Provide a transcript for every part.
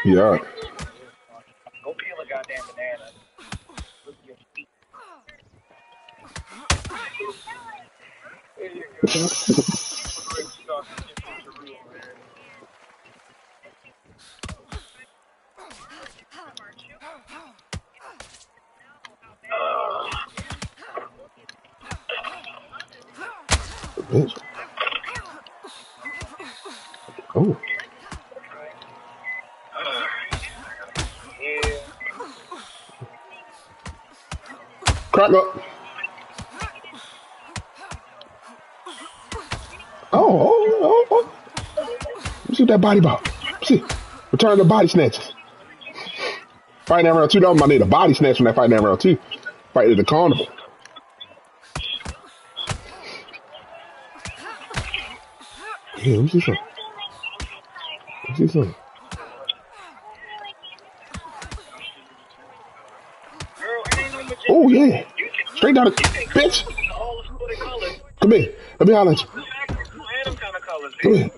Yeah. Go peel a goddamn banana. Look at your feet. Bitch. Oh. Yeah. Crack up. Oh. Let's see what that body about. Let's see. Return the body snatches. Fighting that round two. That was my nigga. The body snatch from that fighting that round two. Fight at the carnival. Yeah, let me see something. Let me see something. Oh, yeah. Straight down the bitch. Come here. Let me holler at you. Come here.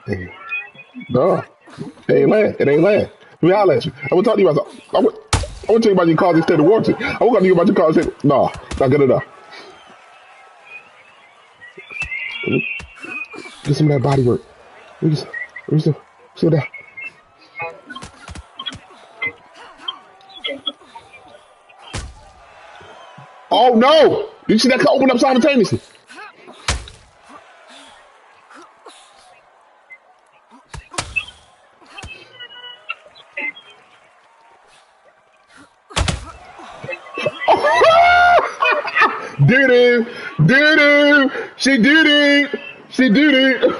Hey. No. It ain't land. It ain't land. Let me holler at you. I want to talk to you about I want to tell you about your cars instead of warranty. I want to tell you about your cars instead. No, not good enough. Get some of that body work. Let me see that. Oh no! Did you see that cut open up simultaneously? Doo doo. She doo. She doo.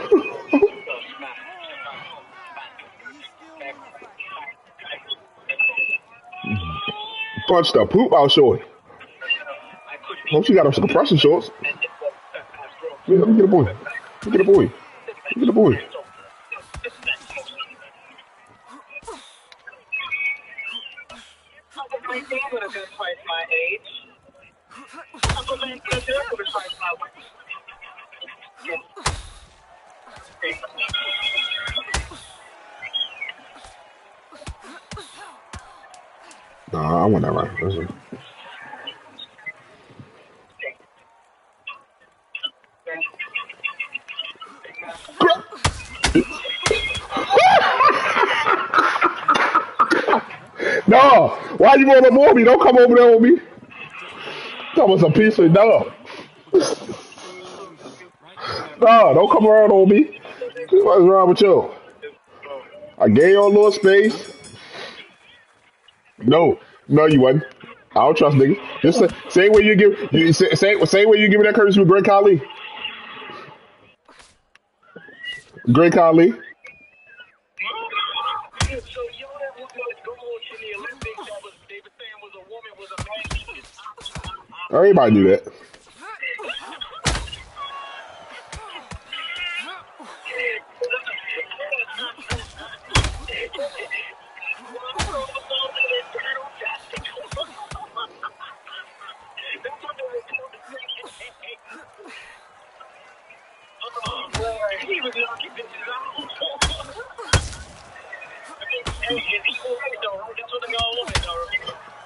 Punched the poop out short. Hope she got her some compression shorts. Let me get a boy. Let me get a boy. Let me get a boy. Nah, I want that right. Listen. No, why you want to more me? Don't come over there with me. That was a piece of no. No, don't come around on me. What's wrong with you? I gave you a little space. No, you wasn't. I don't trust niggas. Just say where you give say where you give me that courtesy with Great Khali. Great Khali. Everybody knew that.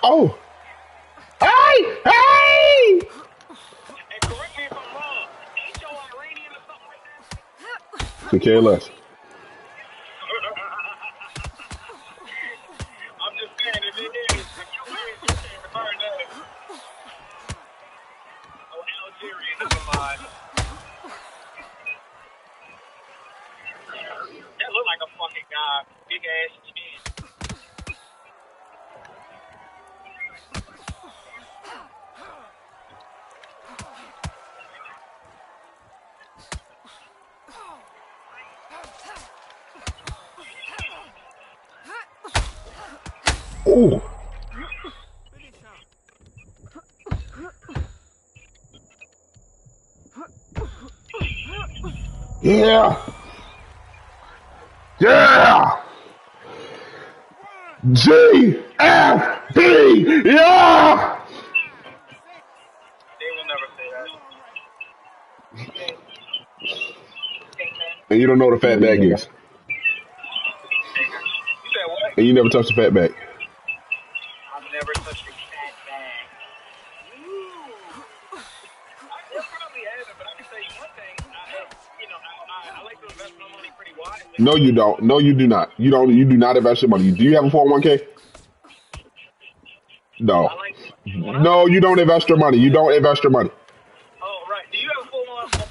Oh. Hey! Could care less. Oh. Yeah. Yeah! GFB! Yeah! They will never say that. And you don't know what a fat bag is. You said what? And you never touched a fat bag. I've never touched a fat bag. Ooh. I probably haven't, but I can tell you one thing. I like to invest my money pretty wisely. No, you don't. No, you do not. You don't. You do not invest your money. Do you have a 401k? No. I like No, you don't invest your money. You don't invest your money. Oh, right. Do you have a full on job,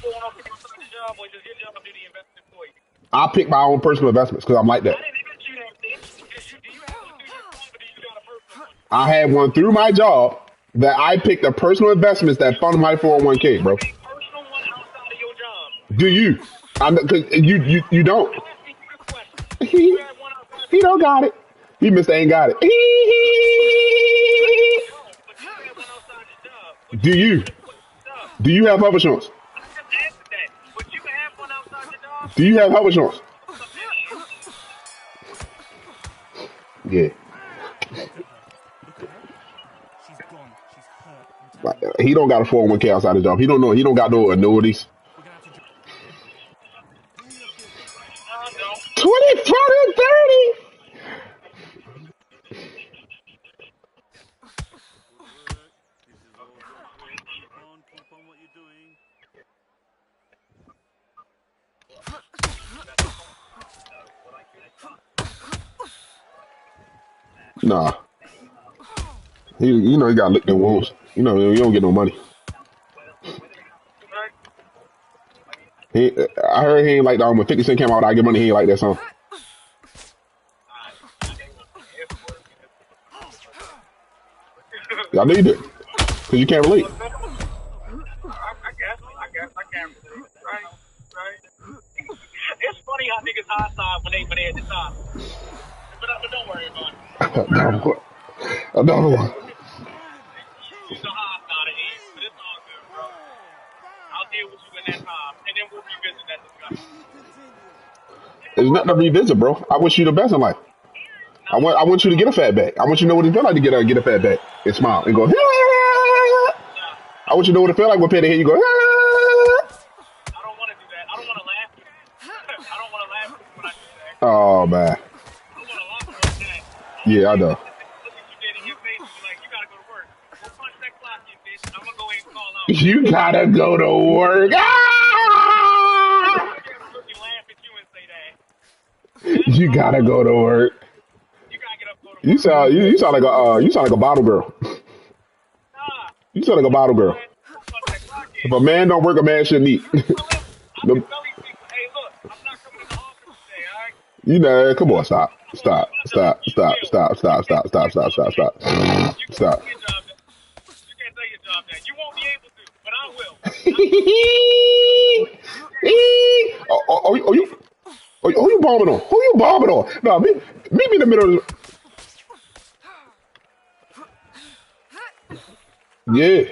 or does your job do the investment for you? I pick my own personal investments because I'm like that. I didn't get you that, bitch. Do you have one through your phone, or do you got a personal one? I had one through my job that I picked the personal investments that fund my 401k, bro. A personal one outside of your job. Do you? Cause you don't. I'm asking you the question. You have one outside He don't got it. He Mr. Ain't got it. but you have one outside your job. Do you? Do you have health insurance? I just answered that. But you have one outside your job? Do you have health insurance? Yeah. She's gone. She's hurt. He don't got a 401k outside his job. He don't know. He don't got no annuities. 20, 30. Keep on what you're doing. Nah. He got licked in wounds. You don't get no money. I heard he ain't like that when 50 Cent came out. I get money. He ain't like that song. I know you did, cause you can't relate. I guess I can't relate. Right. It's funny how niggas high side when they at the top. But don't worry about it. Another one. You know how I started it, but it's all good, bro. I'll deal with you in that time, and then we'll revisit that discussion. There's nothing to revisit, bro. I wish you the best in life. I want you to get a fat back. I want you to know what it feel like to get a fat back and smile and go. I want you to know what it feel like when pay the head. You go. I don't want to do that. I don't want to laugh. I don't want to laugh when I do that. Oh man. I want to laugh at that. Yeah, I know. Look at you dead in your face and be like, you gotta go to work. Go punch that clock, you bitch. I'm gonna go ahead and call out. You gotta go to work. You gotta go to work. You sound like a bottle girl. You sound like a bottle girl. If a man don't work, a man shouldn't eat. You know, come on, stop. Stop. You can't tell your job that. You won't be able to, but I will. Who you bombing on? Who you bombing on? No, meet me in the middle of the... Yeah.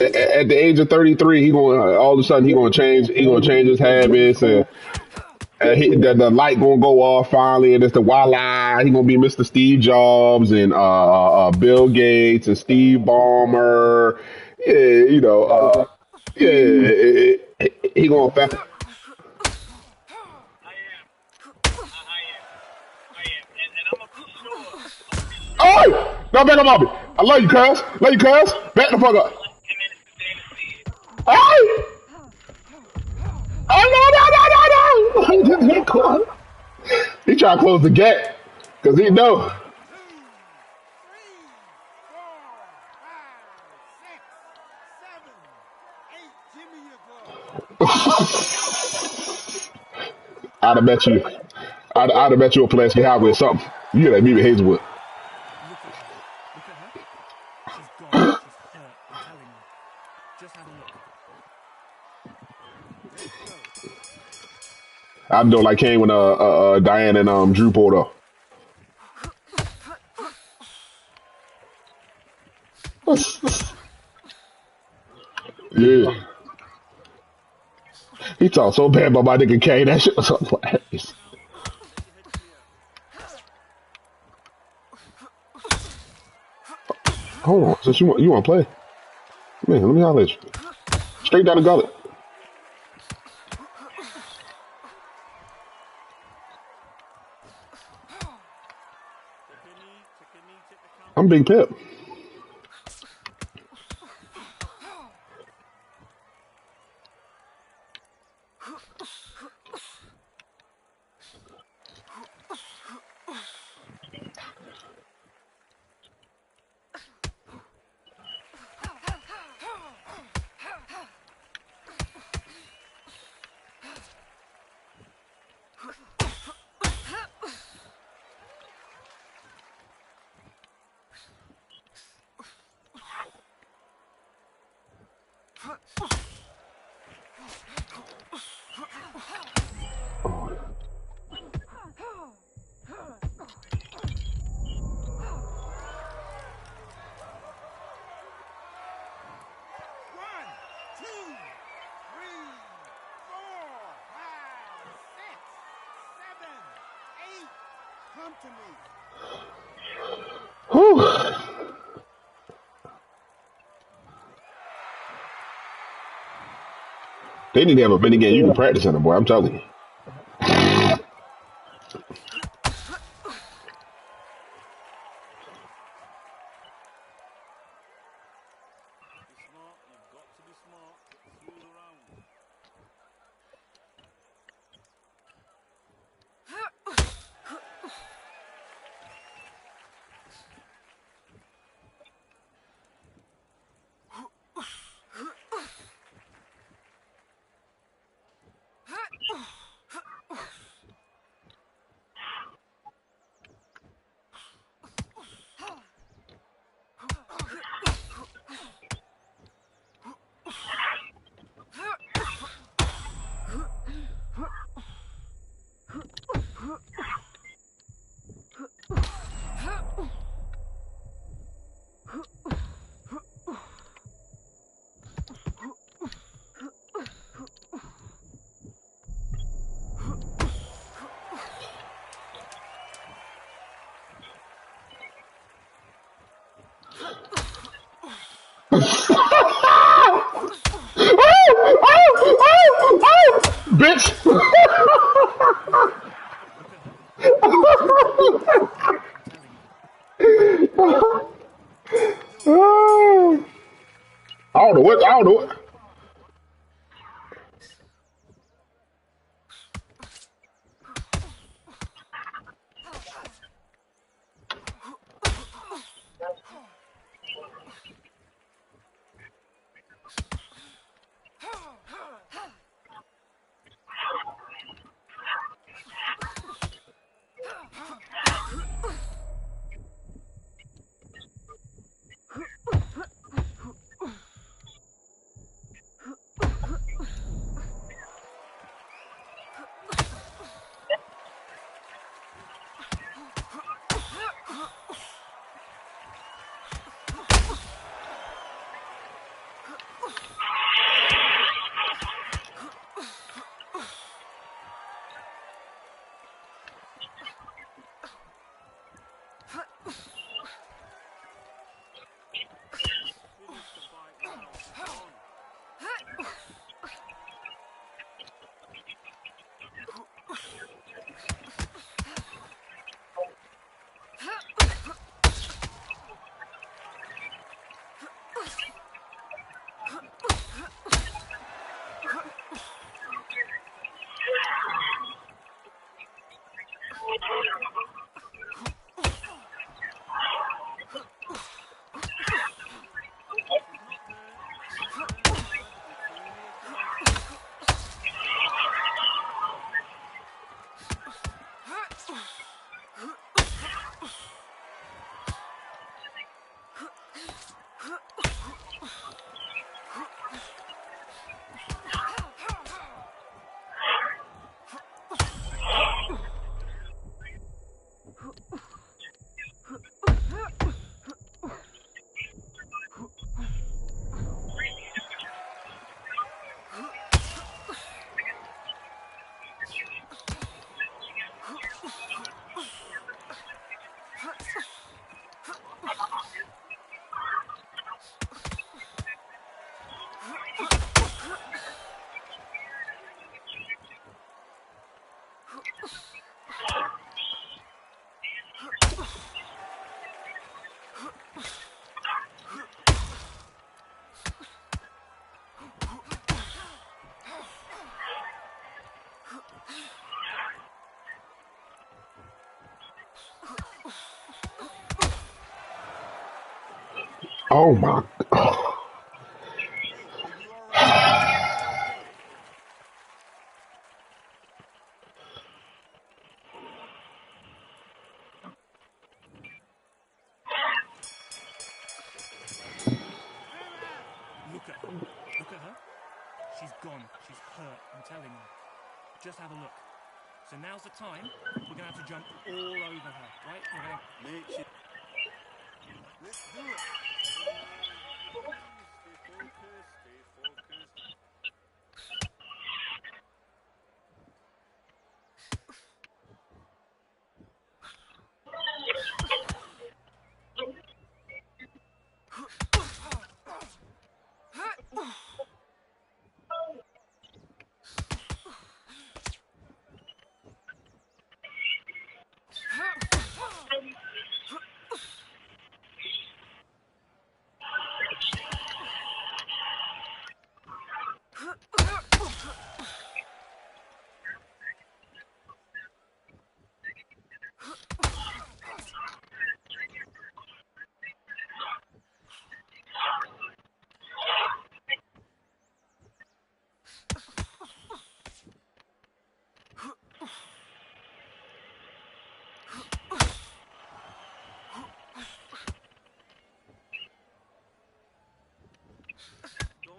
At the age of 33, all of a sudden he gonna change his habits, and the light gonna go off finally, and it's the voila. He gonna be Mr. Steve Jobs and Bill Gates and Steve Ballmer. Yeah, he gonna fast. Oh! No, back up on me. I love you, cuz. Love you, cuz. Back the fuck up. Hey! Oh, no. He trying to close the gap. Because he know. I'd have bet you. I'd have bet you a Pulaski Highway or something. You like me with Hazelwood. Look at her. She's gone. She's hurt. I'm telling you. Just have a look. I know, like Kane when Diane and Drew pulled up. Yeah. He talked so bad about my nigga K. That shit was hilarious. Hold on, since you want to play, man, let me holler at you. Straight down the gullet. I'm Big Pip. Whew. They need to have a mini game you can practice in, boy. I'm telling you. Bitch! I don't know what. I don't know what. Oh my. Hey, are you alright? Are you okay? Look at her. Look at her. She's gone. She's hurt. I'm telling you. Just have a look. So now's the time. We're gonna have to jump all over her, right? We're gonna make sure. Let's do it. Stay focused. Stay focused.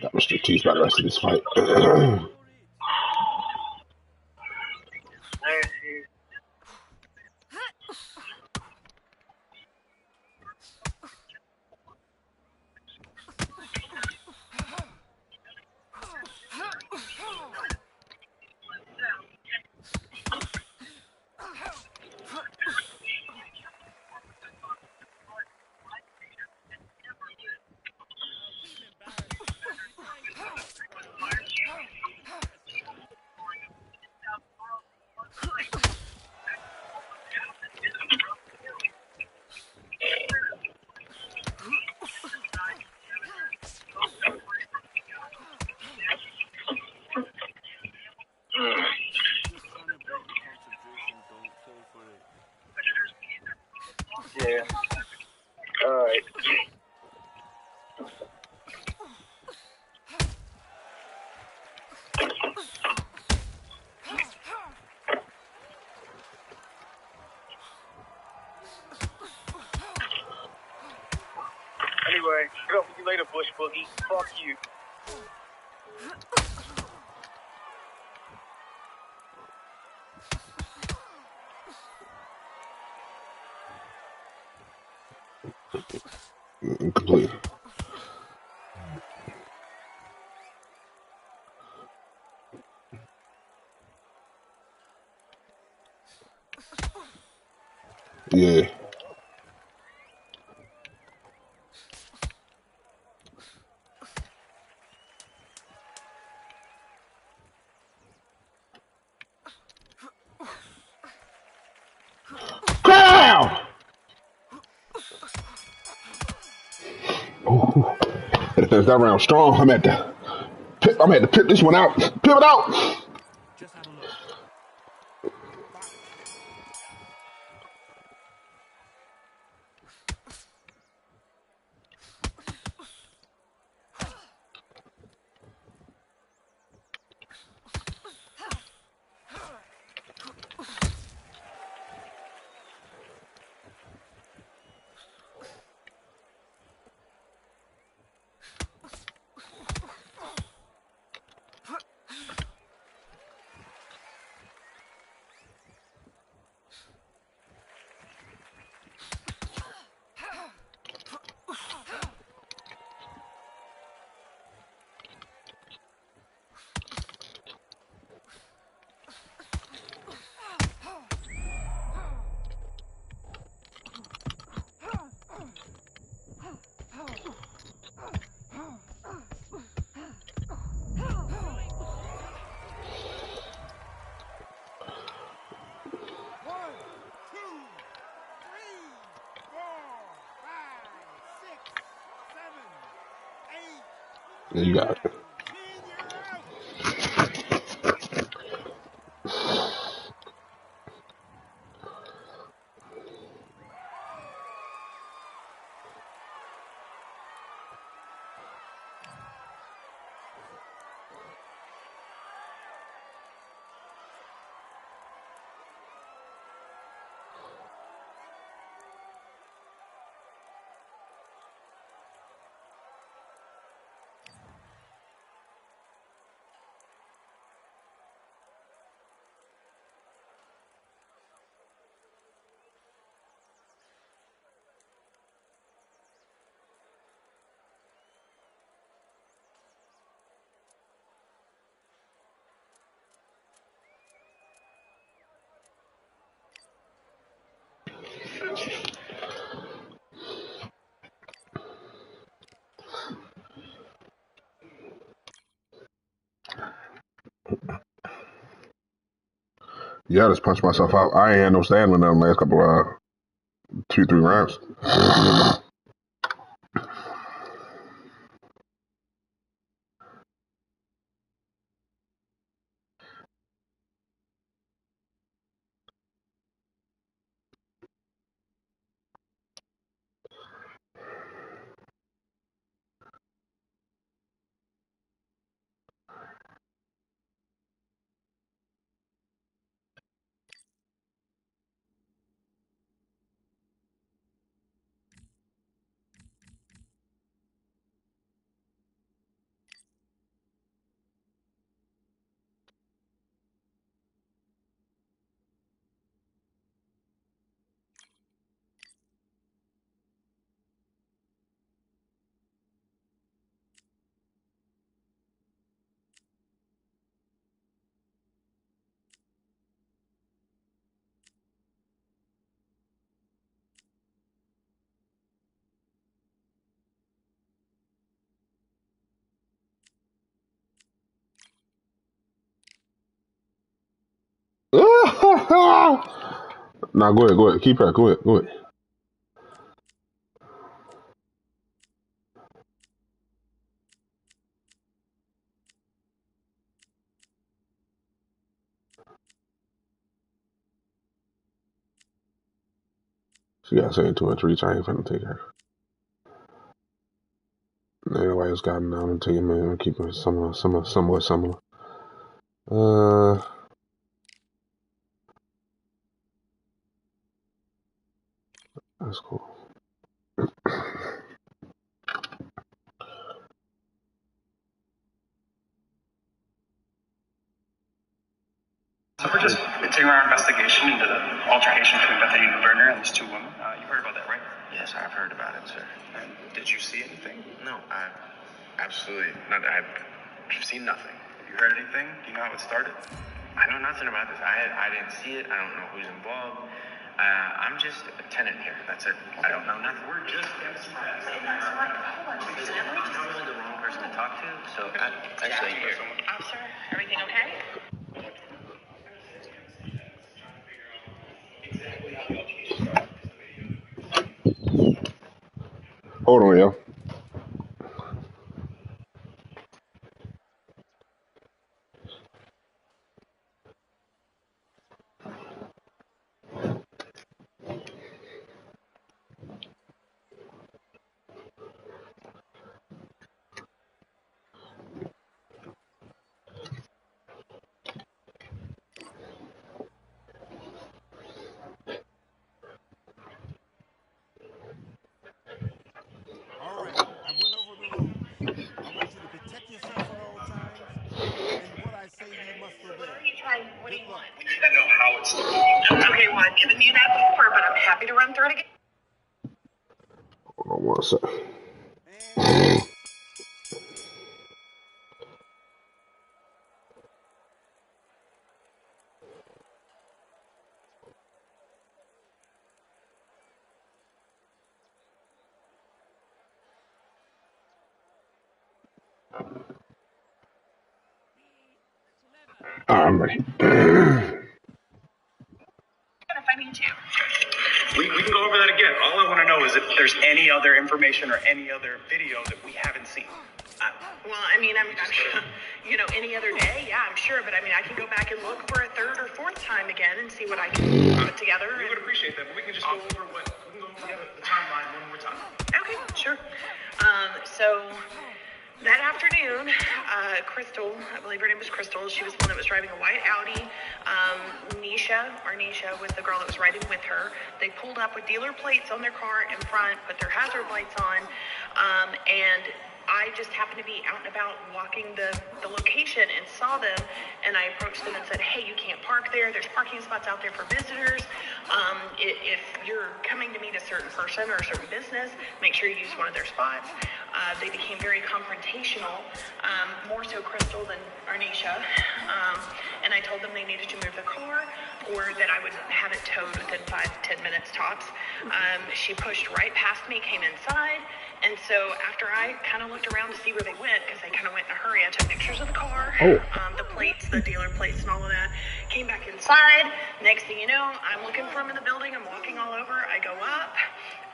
Got Mr. T's by the rest of this fight. Just trying to break the concentration. Don't fall for it. Yeah. All right. Anyway, get up with you later, Bush Boogie. Fuck you. Complete. Yeah. Growl! Ooh. Gotta finish that round strong. I'm at to pip this one out. Pip it out! Just have a look. Yeah, you got it. Yeah, I just punched myself out. I ain't had no stamina in the last couple of 2-3 rounds. Nah, go ahead. Keep that. Go ahead. She got saying 2 and 3. I ain't finna take her. Anyways, got him down to you, man. Keep it somewhat similar. That's cool. So we're just continuing our investigation into the altercation between Bethany Berger and these two women. You heard about that, right? Yes, I've heard about it, sir. And did you see anything? No, I absolutely not. I've seen nothing. Have you heard anything? Do you know how it started? I know nothing about this. I didn't see it. I don't know who's involved. I'm just a tenant here. That's it. I don't know nothing. We're just getting some facts. I'm really the wrong person to talk to, so I'm actually here. Officer, everything okay? Hold on, yo. All right, I went over the rules. I want you to protect yourself at all times, and what I say you must obey. What are you trying? What do you want? I know how it started. Okay, well, I've given you that before, but I'm happy to run through it again. Hold on one second. And I'm ready. If I need to. We can go over that again. All I want to know is if there's any other information or any other video that we haven't seen. Well, I mean, I'm sure, you know, any other day, yeah, I'm sure. But I mean, I can go back and look for a third or fourth time again and see what I can put together. We would appreciate that, but we can just go over the timeline one more time. Okay, sure. So that afternoon, Crystal, I believe her name was Crystal, she was the one that was driving a white Audi. Nisha was the girl that was riding with her. They pulled up with dealer plates on their car in front, put their hazard lights on, and I just happened to be out and about walking the location and saw them, and I approached them and said, hey, you can't park there. There's parking spots out there for visitors. If you're coming to meet a certain person or a certain business, make sure you use one of their spots. They became very confrontational, more so Crystal than Arnisha, and I told them they needed to move the car or that I would have it towed within 5-10 minutes tops. She pushed right past me, came inside, and so after I kind of looked around to see where they went, because they kind of went in a hurry, I took pictures of the car, the plates, the dealer plates and all of that, came back inside. inside. Next thing you know, I'm looking for him in the building. I'm walking all over. I go up.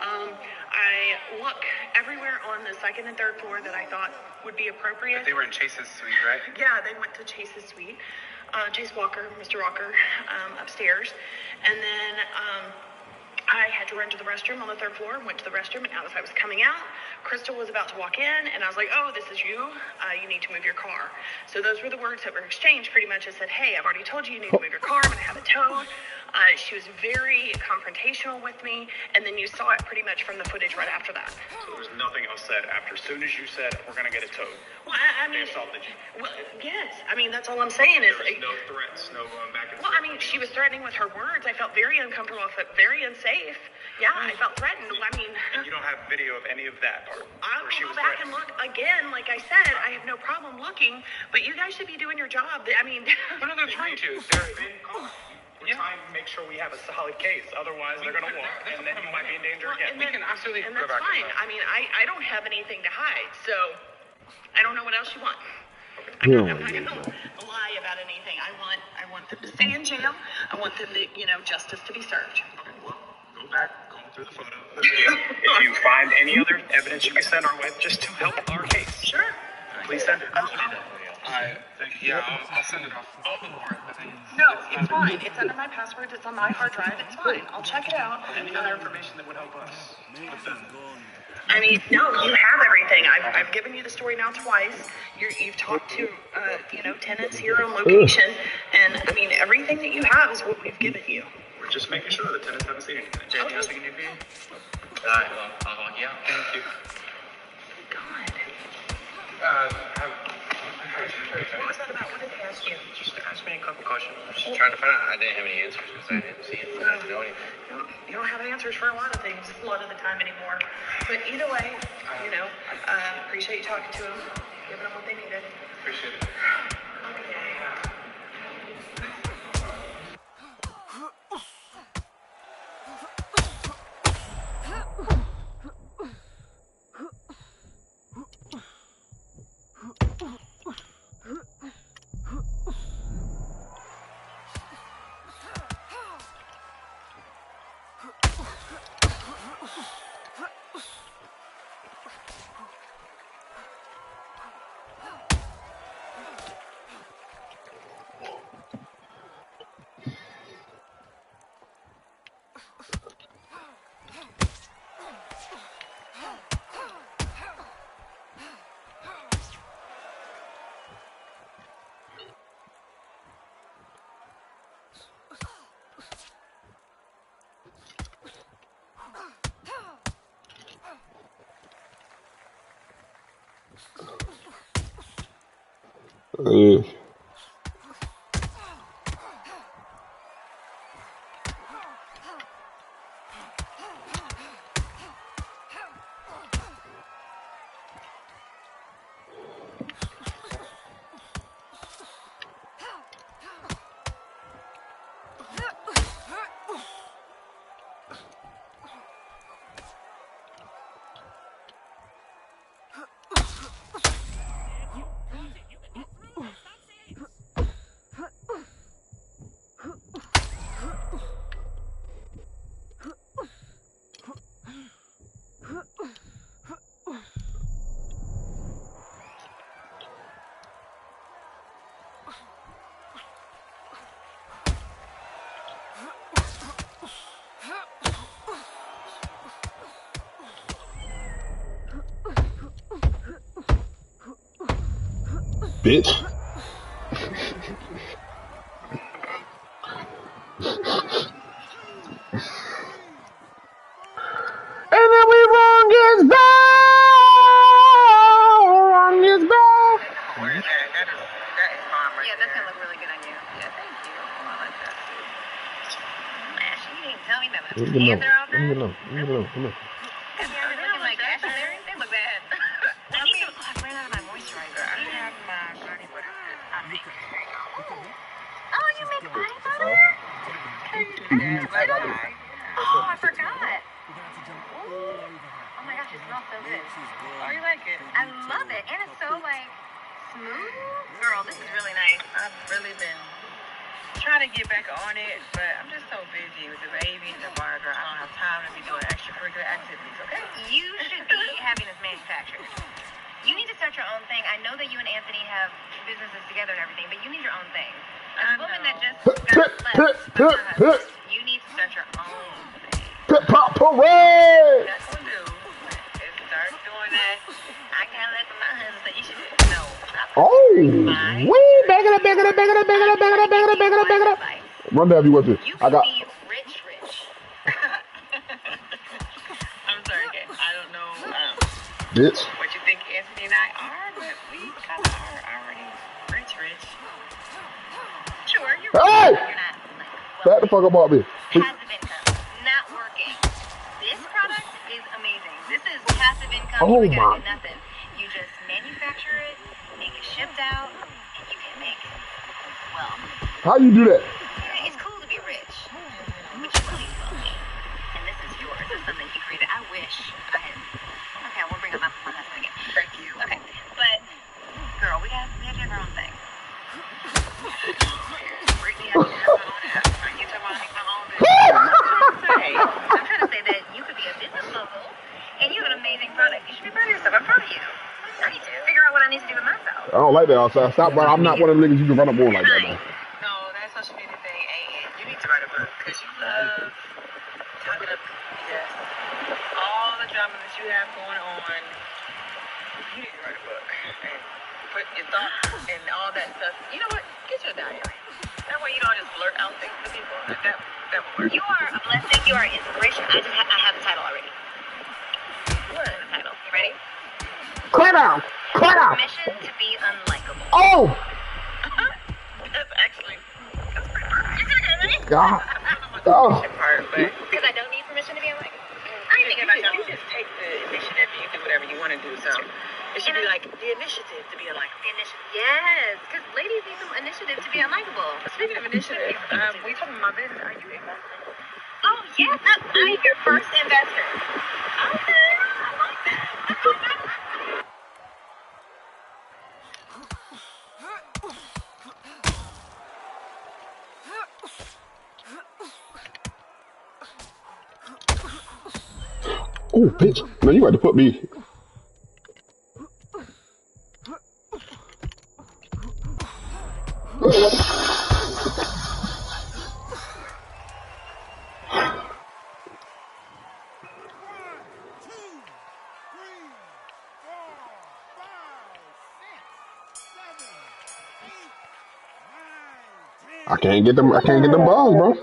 I look everywhere on the second and third floor that I thought would be appropriate. But they were in Chase's suite, right? Yeah, they went to Chase's suite. Chase Walker, Mr. Walker, upstairs. And then I had to run to the restroom on the third floor, went to the restroom, and as I was coming out, Crystal was about to walk in, and I was like, oh, this is you. You need to move your car. So those were the words that were exchanged pretty much. I said, hey, I've already told you you need to move your car. I'm going to have it towed. She was very confrontational with me, and then you saw it pretty much from the footage right after that. So there was nothing else said after. As soon as you said, we're going to get it towed. Well, I mean, they assaulted you. Well, yes. I mean, that's all I'm saying is... There was no threats, no going back and forth. Well, I mean, she was threatening with her words. I felt very uncomfortable. I felt very unsafe. Yeah, I felt threatened. I mean... And you don't have video of any of that part? I'll where she go was back threatened? and look again. Like I said, I have no problem looking, but you guys should be doing your job. I mean... No, they're trying to. They're been caught. We're trying to make sure we have a solid case. Otherwise, they're going to walk, and then you might be in danger again. We can absolutely and go that's back fine. and I mean, I don't have anything to hide, so I don't know what else you want. Yeah. I'm not going to lie about anything. I want them to stay in jail. I want them to, justice to be served. Well, go back, comb through the photo, the video. If you find any other evidence you can send our way, just to help our case. Sure. Please send it. Yeah, I'll send it off. No, it's fine. It's under my passwords. It's on my hard drive. It's fine. I'll check it out. Any other information that would help us with them? I mean, no, you have everything. I've given you the story now twice. You've talked to, tenants here on location. And, I mean, everything that you have is what we've given you. We're just making sure the tenants haven't seen anything. Anything else we can do for you? All right, well, I'll walk you out. Thank you. God. What was that about? What did they ask you? Just ask me a couple questions. I'm just trying to find out. I didn't have any answers because I didn't see it. I didn't know anything. You don't have answers for a lot of things a lot of the time anymore. But either way, appreciate you talking to them, giving them what they needed. Appreciate it. Bitch. And then we wrong is bad. Wrong is bad. Yeah, that's gonna look really good on you. Yeah, thank you. Oh, I like that. Ashley, you didn't tell me that. My hands are all done. Come on. Looking like Ashley, they look bad. I ran out of my moisturizer. I have my body butter. Oh, you make body butter? Oh, I forgot. Oh my gosh, it smells so good. Oh, you like it? I love it. And it's so, smooth. Girl, this is really nice. I've really been trying to get back on it, but I'm just so busy with the baby and the barber. I don't have time to be doing extracurricular activities, okay? You should be having this manufactured. You need to start your own thing. I know that you and Anthony have businesses together and everything, but you need your own thing. As a woman that just got left by her husband, you need to start your own thing. Pop parade! That's what you do is start doing that. I can't let my husband say you should do it. No. Oh, wee! Bag it up, bag it up, bag it up, bag it up, bag it up, bag it up, bag it up, bag it up. Run down if you want to. You I got. can be rich. I'm sorry, okay. I don't know Bitch. what you think Anthony and I are, but we kind of are already rich. Sure, you're Hey! you're not like Back the fuck up off me. passive income, not working. This product is amazing. This is passive income. Oh You gotta my. do nothing. You just manufacture it, make it shipped out, and you can make wealth. How you do that? It's cool to be rich, but you believe wealthy. And this is yours. It's something you created. I wish I had. Okay, I won't bring up my husband again. Thank you. Okay, but girl, we have to have our own thing. Brittany has to have her own app. Are you talking about my own business? I'm trying to say that you could be a business mogul, and you have an amazing product. You should be proud of yourself. I'm proud of you. I need to figure out what I need to do with myself. I don't like that. Stop. I'm not one of the niggas you can run up on like that, man. No, that social media thing ain't. You need to write a book because you love talking up. Yes. All the drama that you have going on. You need to write a book and put your thoughts and all that stuff. You know what? Get your diary. That way you don't just blurt out things to people. That will work. You are a blessing. You are an inspiration. I have the title already. What? The title. You ready? Clear down. Permission to be unlikable. Oh. That's pretty perfect. God. Oh. Because I don't need permission to be unlikable. I think you just take the initiative and you do whatever you want to do. So it should be like the initiative to be unlikable. The initiative. Yes, because ladies need some initiative to be unlikable. Speaking of initiative, we talking about my business. Are you investing? Oh yes, I'm your first investor. Okay, I like that. Oh, bitch. Man, you had to put me. I can't get them balls, bro.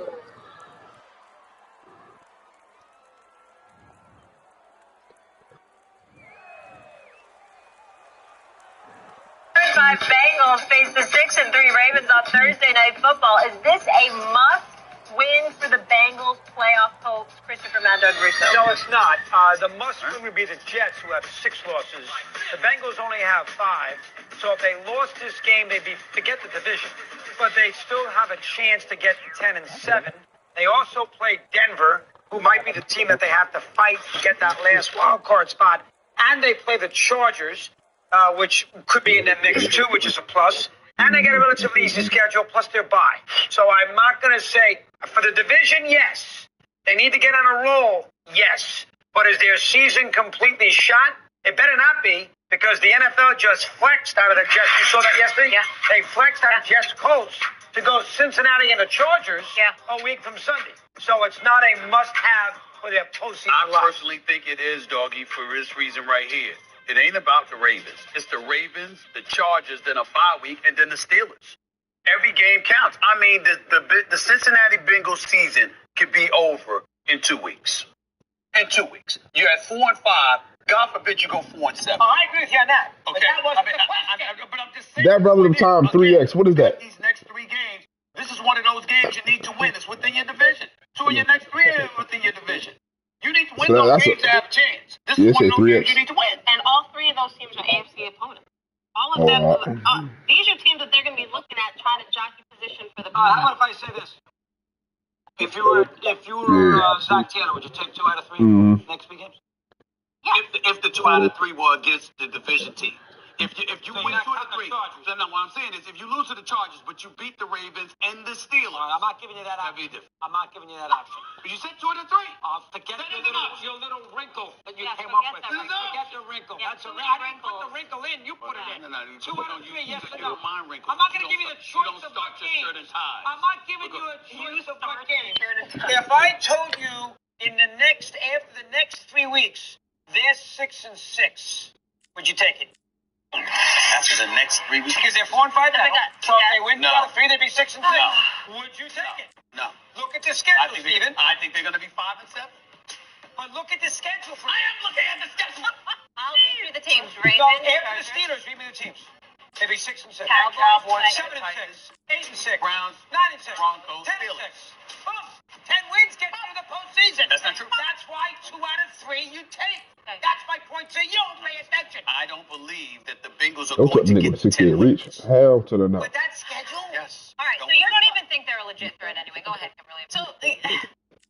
5 Bengals face the 6-3 Ravens on Thursday Night Football. Is this a must-win for the Bengals' playoff hopes? Christopher Mando Russo. No, it's not. The must-win would be the Jets, who have 6 losses. The Bengals only have 5. So if they lost this game, they'd be forget the division. But they still have a chance to get to 10-7. They also play Denver, who might be the team that they have to fight to get that last wild card spot. And they play the Chargers, which could be in that mix too, which is a plus. And they get a relatively easy schedule, plus their bye. So I'm not going to say, for the division, yes. They need to get on a roll, yes. But is their season completely shot? It better not be, because the NFL just flexed out of the Jets. You saw that yesterday? Yeah. They flexed out of Jets Colts to go Cincinnati and the Chargers a week from Sunday. So it's not a must-have for their postseason. I personally think it is, Doggy, for this reason right here. It ain't about the Ravens. It's the Ravens, the Chargers, then a bye week, and then the Steelers. Every game counts. I mean, the Cincinnati Bengals season could be over in 2 weeks. In 2 weeks. You're at 4-5. God forbid you go 4-7. Oh, I agree with you on that. Okay. But that wasn't the question. But I'm just saying. That relative time 3x. What is that? These next 3 games, this is one of those games you need to win. It's within your division. 2 of your next 3 are within your division. You need to win So those that's games to have a chance. This Yeah, is one say of those 3x. games you need to win. And all 3 of those teams are AFC opponents. All of them. These are teams that they're going to be looking at trying to jockey position for the. How about if I say this? If you were Zach Taylor, would you take 2 out of 3 next 3 games? If the 2 out of 3 were against the division team. If you win 2 out of 3, then what I'm saying is if you lose to the Chargers, but you beat the Ravens and the Steelers, I'm not giving you that that'd option. be different. I'm not giving you that option. But you said 2 out of 3. Forget That your is an option. little wrinkle that you Yes, came forget up with. that wrinkle. Forget the wrinkle. Yeah, That's too a many I didn't put the wrinkles. wrinkle in. You put it in. No. 2 out of 3, yes or no? You don't mind wrinkles. I'm not going to give you the You choice don't of start what your shirt and games. tie. I'm not giving you a choice of what games. If I told you after the next 3 weeks, they're 6-6, would you take it? After the next 3 weeks? Because they're 4-5 now. So if they win 2 out of 3, they'd be 6-6. No. Would you take it? No. Look at the schedule, Steven. I think they're going to be 5 and 7. But look at the schedule for I am looking at the schedule. I'll read through the teams. Ravens, No, after the Chargers. Steelers, read me the teams. They'd be 6-6. Cowboys, 7-6. 8-6. Browns, 9-6. Broncos, 10-6. Boom. 10 wins get you to the postseason. That's not true. That's why 2 out of 3 you take. Okay. That's my point to you. Don't pay attention. I don't believe that the Bengals are Don't put going the to nigga get with to 10 68 reach. wins. Hell to the no. With that schedule? Yes. All right, so you don't even think they're a legit threat anyway. Go ahead, Kimberly. So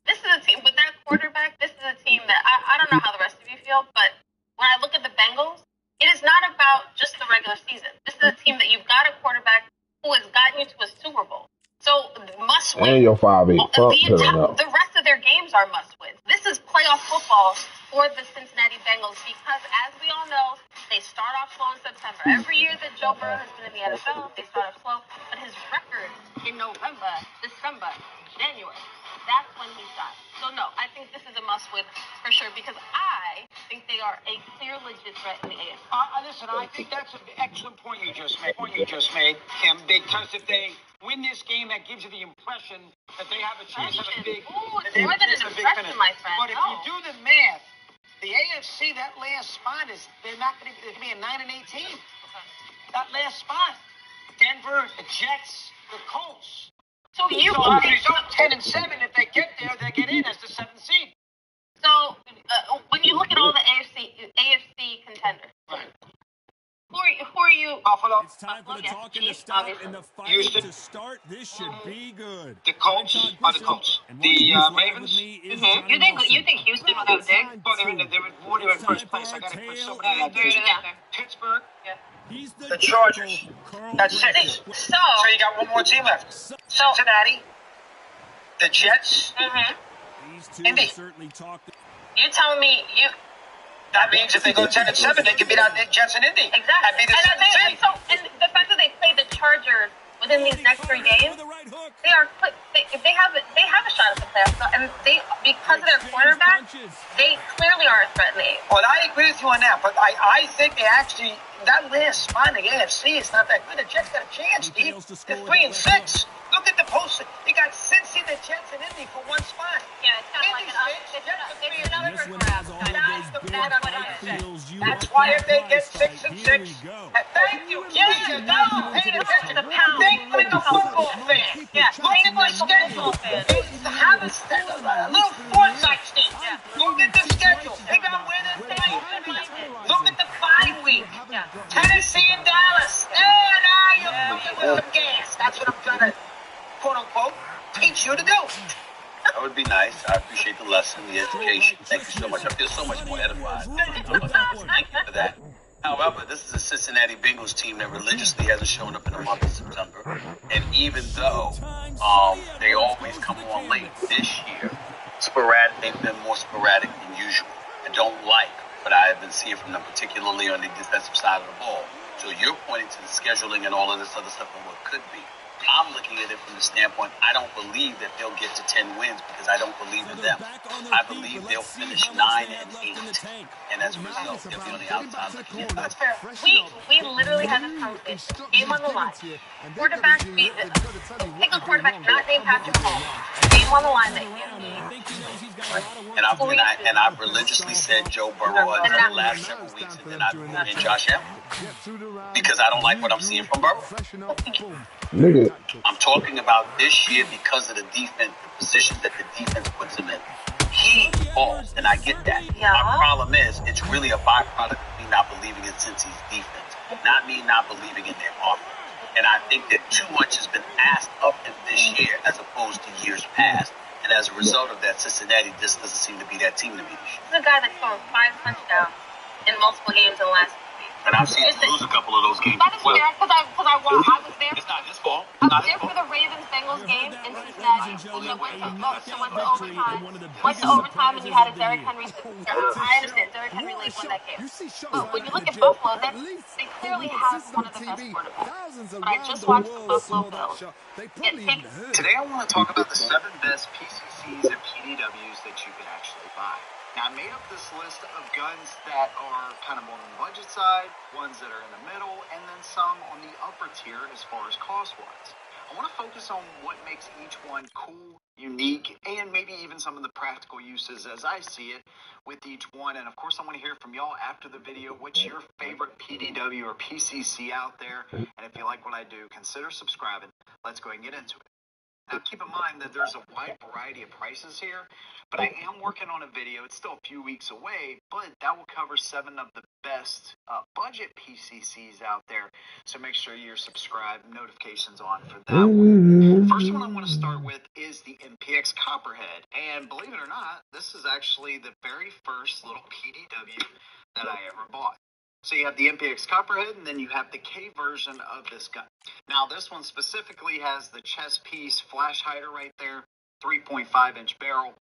this is a team with that quarterback. This is a team that I don't know how the rest of you feel, but when I look at the Bengals, it is not about just the regular season. This is a team that you've got a quarterback who has gotten you to a Super Bowl. So must win. And your 5-8. Fuck to the no. The rest of their games are must wins. This is playoff football for the Cincinnati Bengals because, as we all know, they start off slow in September. Every year that Joe Burrow has been in the NFL, they start off slow. But his record in November, December, January, that's when he shot. So, no, I think this is a must win for sure because I think they are a clear, legit threat in the AFC. Listen, I think that's an excellent point you just made. Kim, because if they win this game, that gives you the impression that they have a chance of a big. Ooh, it's more than an impression, my friend. But if you do the math, the AFC, that last spot they're going to be a 9-18. That last spot, Denver, the Jets, the Colts. So you So as a result, 10-7. If they get there, they get in as the 7th seed. So when you look at all the AFC contenders, Right. who are you? Buffalo, It's time for the Yes, talking to Chiefs, stop obviously. and the fighting Houston. to start. This should be good. the Colts are the Colts. The Ravens. You think Houston without Diggs? Well, they're in first place. I got to put somebody out there. Pittsburgh, He's the Chargers. That's 6. So So you got one more team left. Cincinnati, the Jets. These two Indy. certainly talked. you telling me you That means if they go 10-7, they can beat out the Jets and Indy. exactly? That'd be the And 7th seed. and the fact that they play the Chargers within these next 3 games, they are they have a shot at the playoffs, and they because of their quarterback, they clearly are a threat in the AFC. Well, I agree with you on that, but I think they actually, that last spot in the AFC is not that good. The Jets got a chance, Steve. They're 3-6. Look at the post. They got Cincy, the Jets, and Indy for one spot. Yeah, it's kind of like it's another This one has all of grab. those big That's what fight it is. feels. You That's are why if they get surprised. 6-6, Here we go. thank you. Here you go. Pay attention. The pound. Think like a football fan. Yeah, Look at the schedule. Have a little foresight, Steve. Look at the schedule. Pick out where they're playing. Look at the 5 week. Tennessee and Dallas. Now you're playing with some gas. That's what I'm trying to, quote unquote, teach you to do. That would be nice. I appreciate the lesson, the education. Thank you so much. I feel so much more edified. Thank you for that. However, this is a Cincinnati Bengals team that religiously hasn't shown up in the month of September. And even though they always come on late this year, they've been more sporadic than usual. I don't like what I have been seeing from them, particularly on the defensive side of the ball. So you're pointing to the scheduling and all of this other stuff and what could be. I'm looking at it from the standpoint, I don't believe that they'll get to 10 wins because I don't believe in them. I believe they'll finish 9-8. And as a result, they'll be on the outside looking in. That's fair. We literally had this conversation. Game on the line. Quarterback beat. Pick a quarterback not named Patrick Mahomes. Game on the line that And I've religiously said Joe Burrow in the last several weeks, and then I've moved in Josh Allen because I don't like what I'm seeing from Burrow. Nigga, I'm talking about this year because of the defense, the positions that the defense puts him in. He falls, and I get that. Yeah. My problem is it's really a byproduct of me not believing in Cincy's defense, not me not believing in their offense. And I think that too much has been asked of him this year as opposed to years past. And as a result of that, Cincinnati just doesn't seem to be that team to me this year. This is a guy that's thrown 5 touchdowns in multiple games in the last 2 weeks. And I've seen him lose a couple of those games. That is fair, because I was there. It's not his fault. I was there for the Ravens-Bengals game in Cincinnati. Went to overtime, and you had a Derrick Henry. I understand Derrick Henry late won that game. But when you look at Buffalo, they clearly have one of the best quarterbacks. But I just watched the Buffalo Bills get taken. Today I want to talk about the 7 best PCCs and PDWs that you can actually buy. Now, I made up this list of guns that are kind of more on the budget side, ones that are in the middle, and then some on the upper tier as far as cost-wise. I want to focus on what makes each one cool, unique, and maybe even some of the practical uses as I see it with each one. And of course, I want to hear from y'all after the video. What's your favorite PDW or PCC out there? And if you like what I do, consider subscribing. Let's go ahead and get into it. Now, keep in mind that there's a wide variety of prices here, but I am working on a video. It's still a few weeks away, but that will cover 7 of the best budget PCCs out there. So make sure you're subscribed, notifications on for that one. First one I want to start with is the MPX Copperhead. And believe it or not, this is actually the very first little PDW that I ever bought. So you have the MPX Copperhead, and then you have the K version of this gun. Now, this one specifically has the chest piece flash hider right there, 3.5-inch barrel,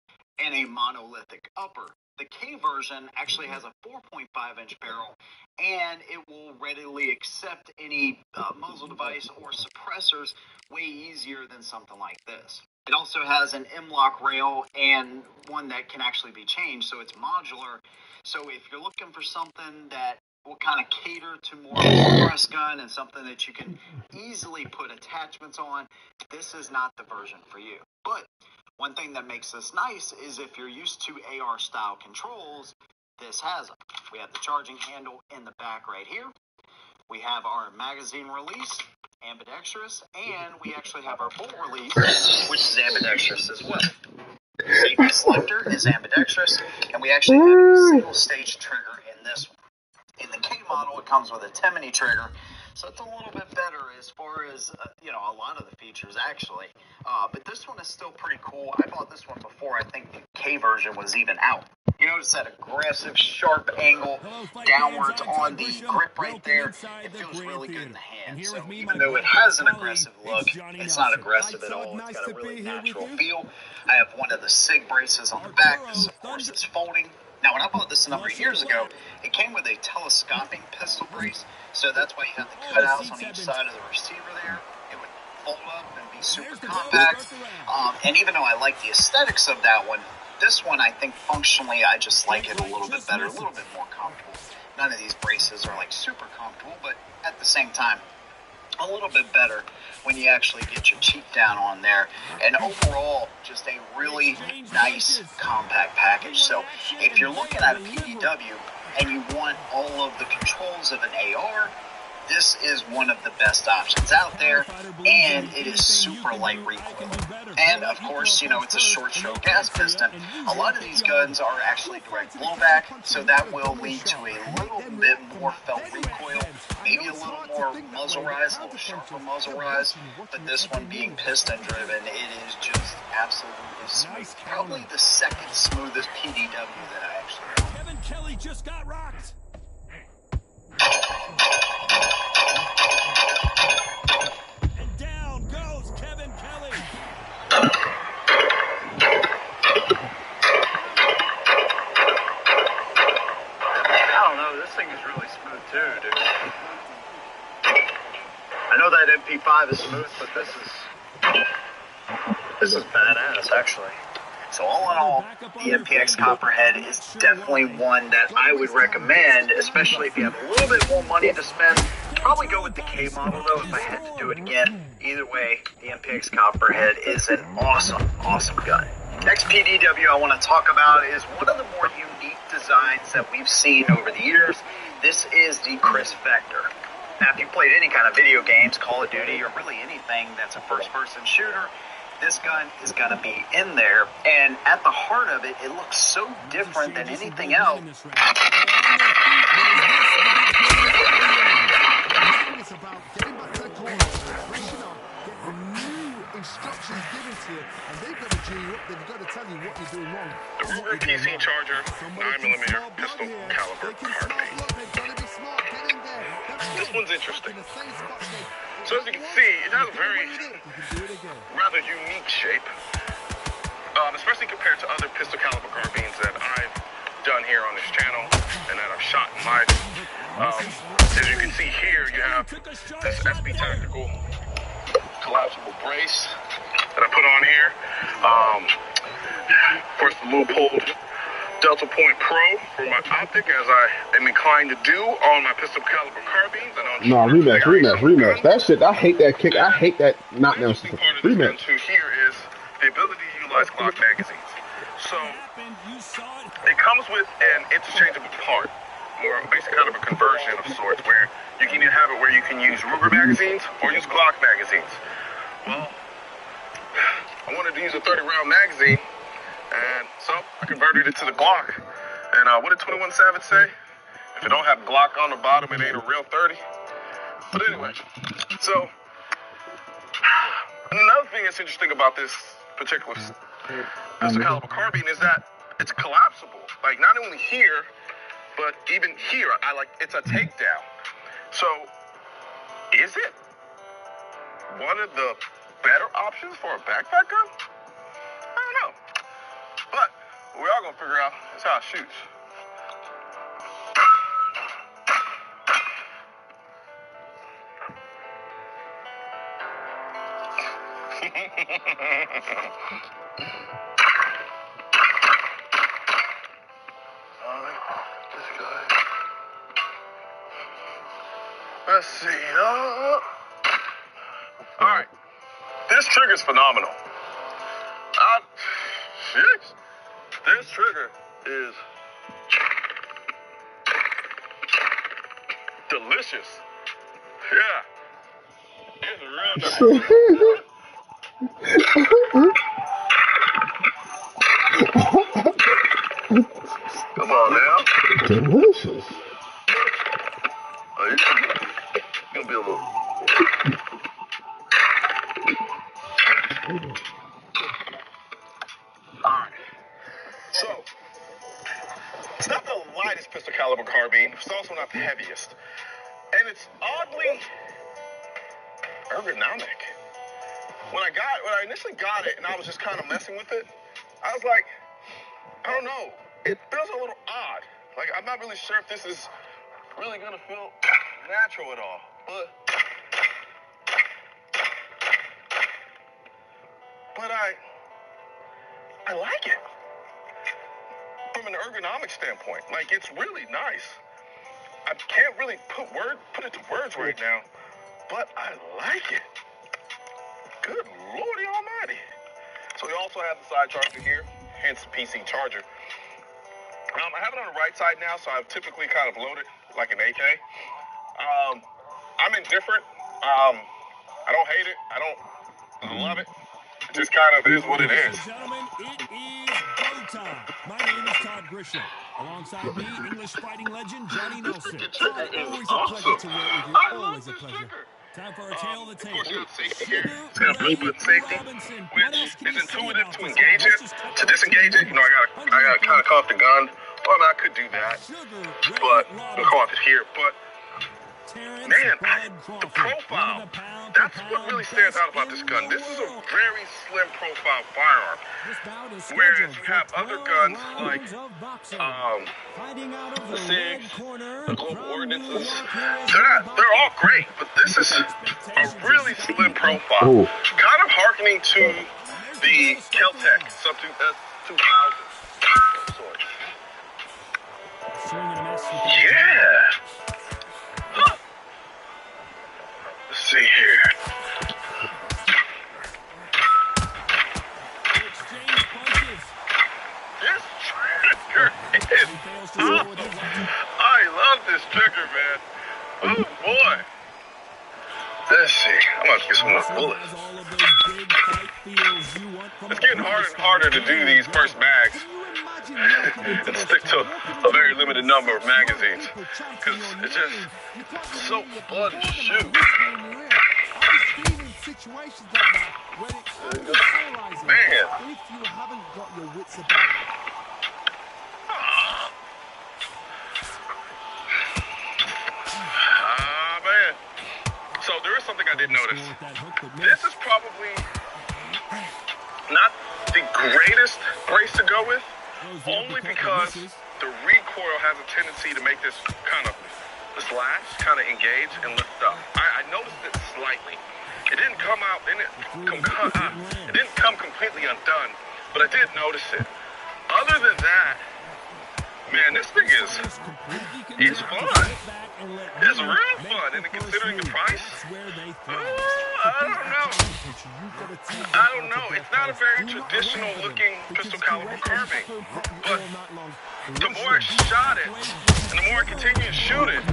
and a monolithic upper. The K version actually has a 4.5-inch barrel, and it will readily accept any muzzle device or suppressors way easier than something like this. It also has an M-lock rail and one that can actually be changed, so it's modular. So if you're looking for something that will kind of cater to more of a press gun and something that you can easily put attachments on, this is not the version for you. But one thing that makes this nice is if you're used to AR style controls, this has them. We have the charging handle in the back right here. We have our magazine release, ambidextrous, and we actually have our bolt release, which is ambidextrous as well. Safety selector is ambidextrous, and we actually have a single stage trigger in this one. In the K model, it comes with a Timony trigger, so it's a little bit better as far as, a lot of the features, actually. But this one is still pretty cool. I bought this one before I think the K version was even out. You notice that aggressive, sharp angle downwards on the grip right there. It feels really good in the hand. So even though it has an aggressive look, it's not aggressive at all. It's got a really natural feel. I have one of the SIG braces on the back. This, of course, is folding. Now, when I bought this a number of years ago, it came with a telescoping pistol brace, so that's why you have the cutouts on each side of the receiver there. It would fold up and be super compact, and even though I like the aesthetics of that one, this one, I think functionally, I just like it a little bit better, a little bit more comfortable. None of these braces are like super comfortable, but at the same time, a little bit better when you actually get your cheek down on there. And overall, just a really nice compact package. So if you're looking at a PDW and you want all of the controls of an AR, this is one of the best options out there, and it is super light recoil. And of course, it's a short stroke gas piston. A lot of these guns are actually direct blowback, so that will lead to a little bit more felt recoil, maybe a little more muzzle rise, a little sharper muzzle rise, but this one being piston driven, it is just absolutely smooth. Probably the second smoothest PDW that I actually have. Kevin Kelly just got rocked. And down goes Kevin Kelly. I don't know, this thing is really smooth too, dude. I know that MP5 is smooth, but this is badass, actually. So all in all, the MPX Copperhead is definitely one that I would recommend, especially if you have a little bit more money to spend. Probably go with the K model though if I had to do it again. Either way, the MPX Copperhead is an awesome, awesome gun. Next PDW I want to talk about is one of the more unique designs that we've seen over the years. This is the Chris Vector. Now, if you played any kind of video games, Call of Duty, or really anything that's a first-person shooter, this gun is going to be in there, and at the heart of it, it looks so different than anything else. It's about getting back to the corner, rushing on, getting new instructions given to you, and they've got to G you up, they've got to tell you what you're doing wrong. The Ruger PC Charger 9mm pistol caliber carbine. They've got to be smart, get in there. This one's interesting. So as you can see, it has a very rather unique shape, especially compared to other pistol caliber carbines that I've done here on this channel and that I've shot in life. As you can see here, you have this SB Tactical collapsible brace that I put on here. Of course, the loop-holed Delta Point Pro for my optic, as I am inclined to do on my pistol caliber carbines. No, rematch. That shit, I hate that kick. I hate that knockdown system. Rematch. Here is the ability to utilize Glock magazines. So it comes with an interchangeable part, or basically kind of a conversion of sorts, where you can either have it where you can use Ruger magazines or use Glock magazines. Well, I wanted to use a 30-round magazine, and so I converted it to the Glock. And what did 21 Savage say? If you don't have Glock on the bottom, it ain't a real 30. But anyway, so another thing that's interesting about this particular pistol caliber carbine is that it's collapsible. Like, not only here, but even here, it's a takedown. So, is it one of the better options for a backpack gun? I don't know. But what we are going to figure out is how it shoots. Let's see. All right. This trigger's phenomenal. Jeez. This trigger is delicious. Yeah. It's real delicious. Come on now. Delicious. Oh, it's gonna be a little. Alright. So, it's not the lightest pistol caliber carbine, it's also not the heaviest. And it's oddly ergonomic. When I initially got it and I was just kind of messing with it, I was like, I don't know, it feels a little odd. Like, I'm not really sure if this is really gonna feel natural at all, but I like it from an ergonomic standpoint. Like, it's really nice. I can't really put it to words right now, but I like it. Good Lordy Almighty. So we also have the side charger here, hence the PC charger. I have it on the right side now, so I've typically kind of loaded like an AK. I'm indifferent. I don't hate it. I don't love it. It just kind of is what it is. Gentlemen, it is go time. My name is Todd Grisham. Alongside me, English fighting legend Johnny Nelson. Todd, always a pleasure to work with you. Always a pleasure. Time for a tail of the tape. Of course, you got safety here. It's got a push button safety, which is intuitive to engage it. To disengage it, I gotta kind of come off the gun. Well, I mean, I could do that, but I'll come off it here. But man, the profile, that's what really stands out about this gun. This is a very slim profile firearm. Whereas you have other guns like the SIGs, the Global Ordinances, they're all great, but this is a really slim profile. Ooh. Kind of hearkening to the Kel-Tec Sub 2000 sword. Yeah. Huh. Let's see here. This trigger is I love this trigger, man. Oh boy. Let's see. I'm gonna get some more bullets. It's getting harder and harder to do these first mags and stick to a very limited number of magazines, because it's just so fun to shoot. Man. this. This is probably not the greatest brace to go with, only because the recoil has a tendency to make this latch kind of engage and lift up. I noticed it slightly. It didn't come out, it didn't come completely undone, but I did notice it. Other than that, man, this thing it's fun. It's real fun, and considering the price, I don't know. It's not a very traditional looking pistol caliber carbine, but the more I shot it, and the more I continue to shoot it,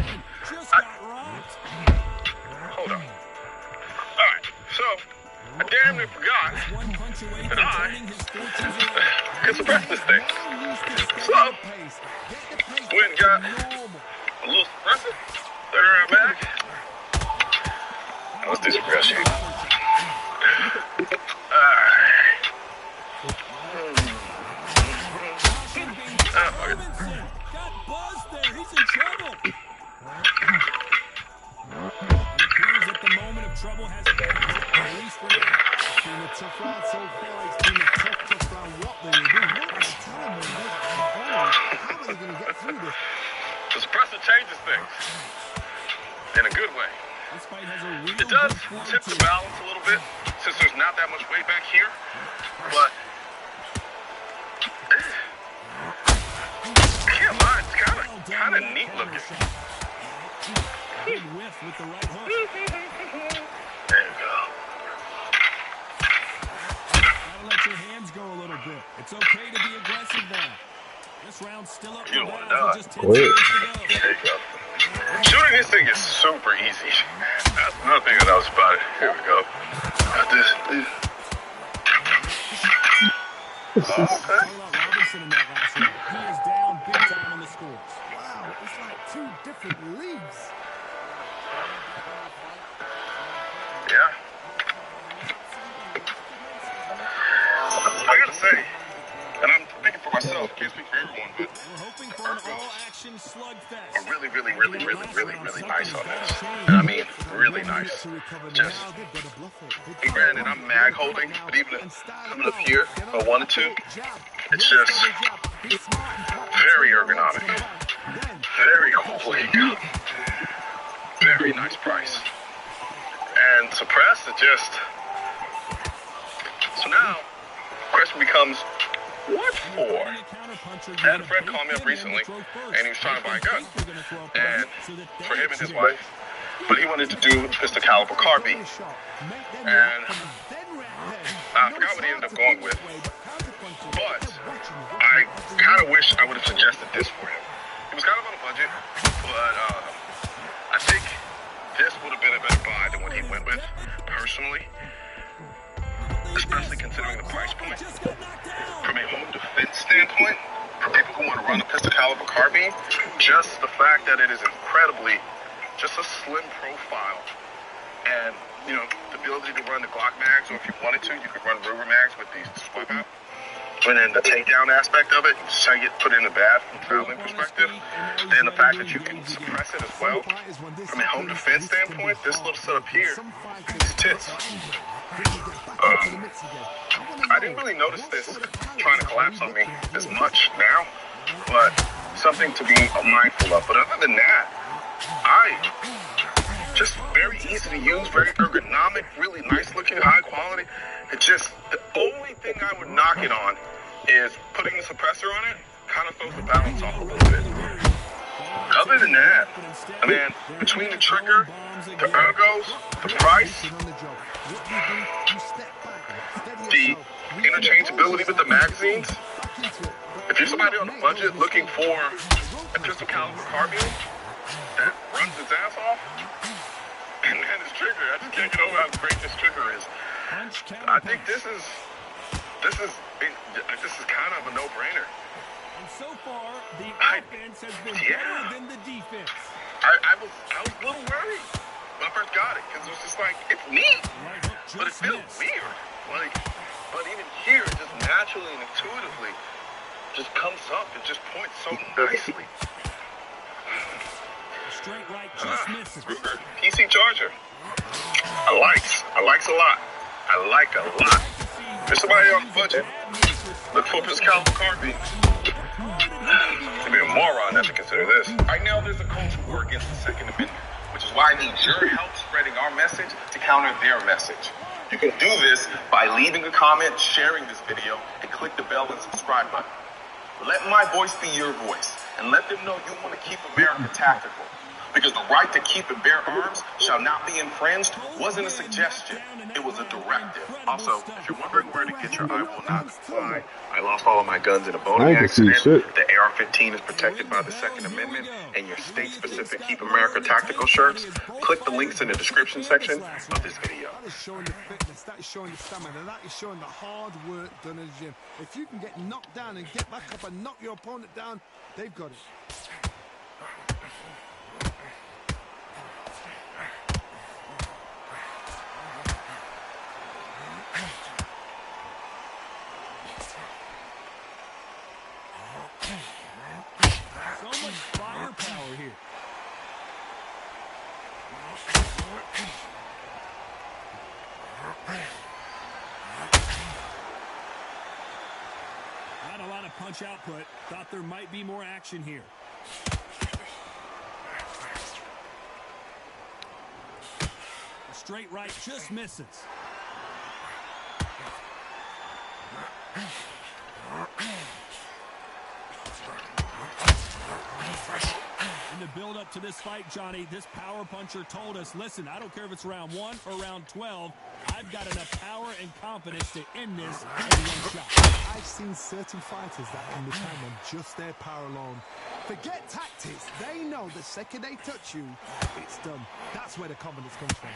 hold on. All right, so I damn near forgot that I can suppress this thing. So, went and got a little suppressor, third round back. Let's do suppression. Alright. Got buzzed there. He's in trouble. It appears that the moment of trouble has passed, at least for now. It's been a tough round so far. It's been a tough round. What they will do? How are they going to get through this? The suppressor changes things in a good way. It does tip the balance a little bit since there's not that much weight back here, but I can't lie, it's kind of neat looking. There you go. Gotta let your hands go a little bit. It's okay to be aggressive now. This round's still up. You don't want to die. There you go. Shooting this thing is super easy. That's another thing I noticed about it. Here we go. Got this. Okay. Robinson in that last round. He is down big time on the scores. Wow, it's like two different leagues. Yeah. I gotta say, and I'm speaking for myself, can't speak for everyone, but all-action slugfest. are really nice on this. And I mean, really nice. Just, and granted, I'm mag holding, but even coming up here, if I wanted to, it's just very ergonomic. Very cool. Very nice price. And suppressed, it just, so now, the question becomes, what for? I had a friend call me up recently, and he was trying to buy a gun, and for him and his wife, but he wanted to do pistol caliber carbine, and I forgot what he ended up going with, but I kind of wish I would have suggested this for him. He was kind of on a budget, but I think this would have been a better buy than what he went with, personally. Especially considering the price point. From a home defense standpoint, for people who want to run a pistol caliber carbine, just the fact that it is incredibly, just a slim profile, and you know, the ability to run the Glock mags, or if you wanted to, you could run Ruger mags with these swipe out. And then the takedown aspect of it, just how you get put in the bad from a traveling perspective. Then the fact that you can suppress it as well. From a home defense standpoint, this little setup here is tits. I didn't really notice this trying to collapse on me as much now, but something to be mindful of. But other than that, just very easy to use, very ergonomic, really nice looking, high quality. It's just, the only thing I would knock it on is putting the suppressor on it kind of throws the balance off a little bit. Other than that, I mean, between the trigger, the ergos, the price, the interchangeability with the magazines, if you're somebody on a budget looking for a pistol caliber carbine that runs its ass off, and then this trigger, I just can't get over how great this trigger is. I think this is kind of a no-brainer. And so far, the offense has been better than the defense. I was a little worried when I first got it, because it was just like, it's neat, but it feels weird. Like, but even here, it just naturally and intuitively just comes up. It just points so nicely. Straight right, just misses. Ruger, PC Charger. I likes a lot. I like a lot. There's somebody on the budget. Look for Pascal McCarthy. You'd be a moron not to consider this. Right now, there's a culture war against the Second Amendment, which is why I need your help spreading our message to counter their message. You can do this by leaving a comment, sharing this video, and click the bell and subscribe button. Let my voice be your voice, and let them know you want to keep America tactical. Because the right to keep and bear arms shall not be infringed wasn't a suggestion, it was a directive. Also, if you're wondering where to get your I will not comply, I lost all of my guns in a boating accident. The AR-15 is protected by the Second Amendment, and your state-specific Keep America tactical shirts, click the links in the description section of this video. That is showing the fitness, that is showing the stamina, that is showing the hard work done in the gym. If you can get knocked down and get back up and knock your opponent down, they've got it. So much firepower here. Not a lot of punch output. Thought there might be more action here. A straight right just misses. In the build-up to this fight, Johnny, this power puncher told us, listen, I don't care if it's round 1 or round 12, I've got enough power and confidence to end this in one shot. I've seen certain fighters that can depend on just their power alone. Forget tactics. They know the second they touch you, it's done. That's where the confidence comes from.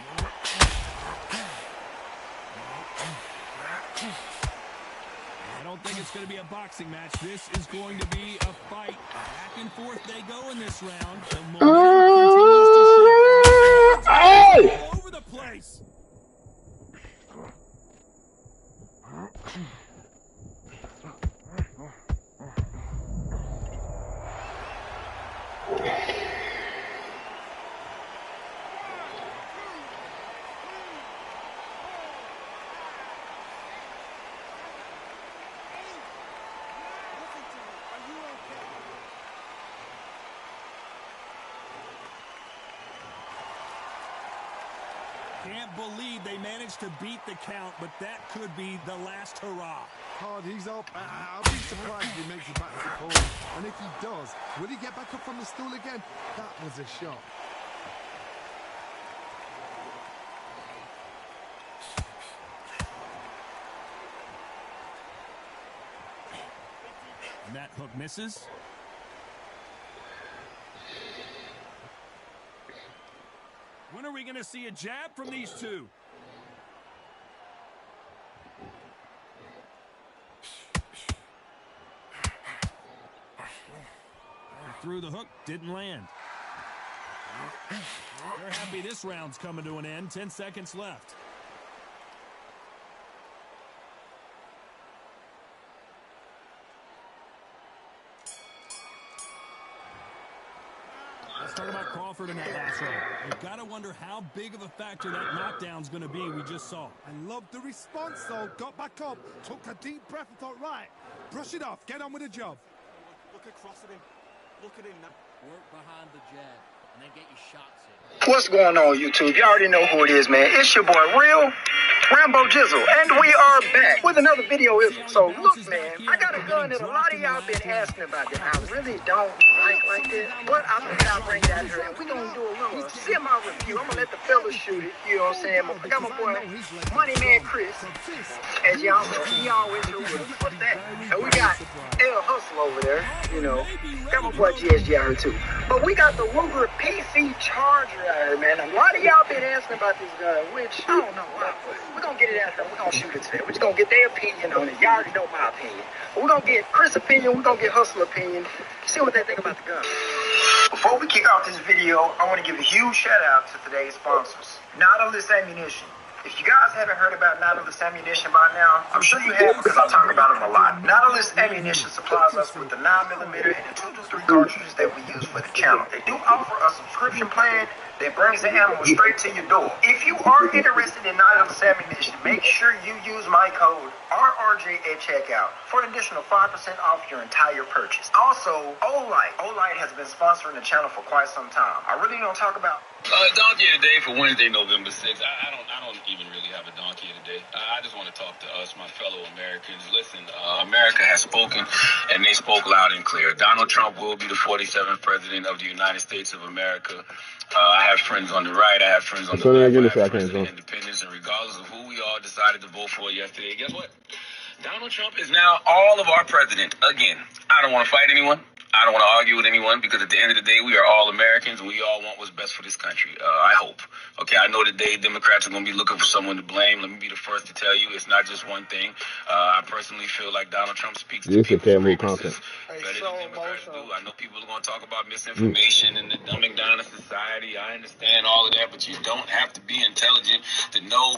I don't think it's going to be a boxing match. This is going to be a fight. Back and forth they go in this round. The momentum continues to shift. All over the place. Can't believe they managed to beat the count, but that could be the last hurrah. Hard, he's up. I'll be surprised if he makes it back to the pole. And if he does, will he get back up from the stool again? That was a shot. And that hook misses. When are we going to see a jab from these two? Through the hook, didn't land. They're happy this round's coming to an end. 10 seconds left. Let's talk about Crawford in that last round. You've got to wonder how big of a factor that knockdown's going to be we just saw. I love the response, though. Got back up, took a deep breath and thought, right, brush it off, get on with the job. Look across at him. Look at him now. Work behind the jab and then get your shots in. What's going on, YouTube? You already know who it is, man. It's your boy, Real Rambo Jizzle, and we are back with another video. So, look, man, I got a gun that a lot of y'all been asking about that I really don't like that, but I think I'll bring it out here, and we're going to do a little semi-review. I'm going to let the fellas shoot it, you know what I'm saying? I got my boy, Money Man Chris, as y'all know, he always here with us. What's that? And we got L Hustle over there, you know. Got my boy GSG out here, too. But we got the Ruger PC Charger out here, man. A lot of y'all been asking about this gun, which I don't know why, but we're going to get it out here. We're going to shoot it today. We're just going to get their opinion on it. Y'all already know my opinion. But we're going to get Chris' opinion. We're going to get Hustle opinion. See what they think about the gun. Before we kick off this video, I want to give a huge shout out to today's sponsors. Nautilus Ammunition. If you guys haven't heard about Nautilus ammunition by now, I'm sure you have because I talk about them a lot. Nautilus ammunition supplies us with the 9mm and the 223 cartridges that we use for the channel. They do offer a subscription plan that brings the ammo straight to your door. If you are interested in Nautilus ammunition, make sure you use my code RRJ at checkout for an additional 5% off your entire purchase. Also, Olight has been sponsoring the channel for quite some time. I really don't talk about Donkey of the Day for Wednesday, November 6th. I don't even really have a donkey of the day. I just want to talk to us, my fellow Americans. Listen, America has spoken, and they spoke loud and clear. Donald Trump will be the 47th president of the United States of America. I have friends on the right. I have friends on the left. I have friends in the independents, and regardless of who we all decided to vote for yesterday, guess what? Donald Trump is now all of our president again. I don't want to fight anyone. I don't want to argue with anyone because at the end of the day, we are all Americans and we all want what's best for this country. I hope. Okay, I know today Democrats are going to be looking for someone to blame. Let me be the first to tell you it's not just one thing. I personally feel like Donald Trump speaks to people's grievances better than Democrats do. I know people are going to talk about misinformation and the dumbing down of society. I understand all of that, but you don't have to be intelligent to know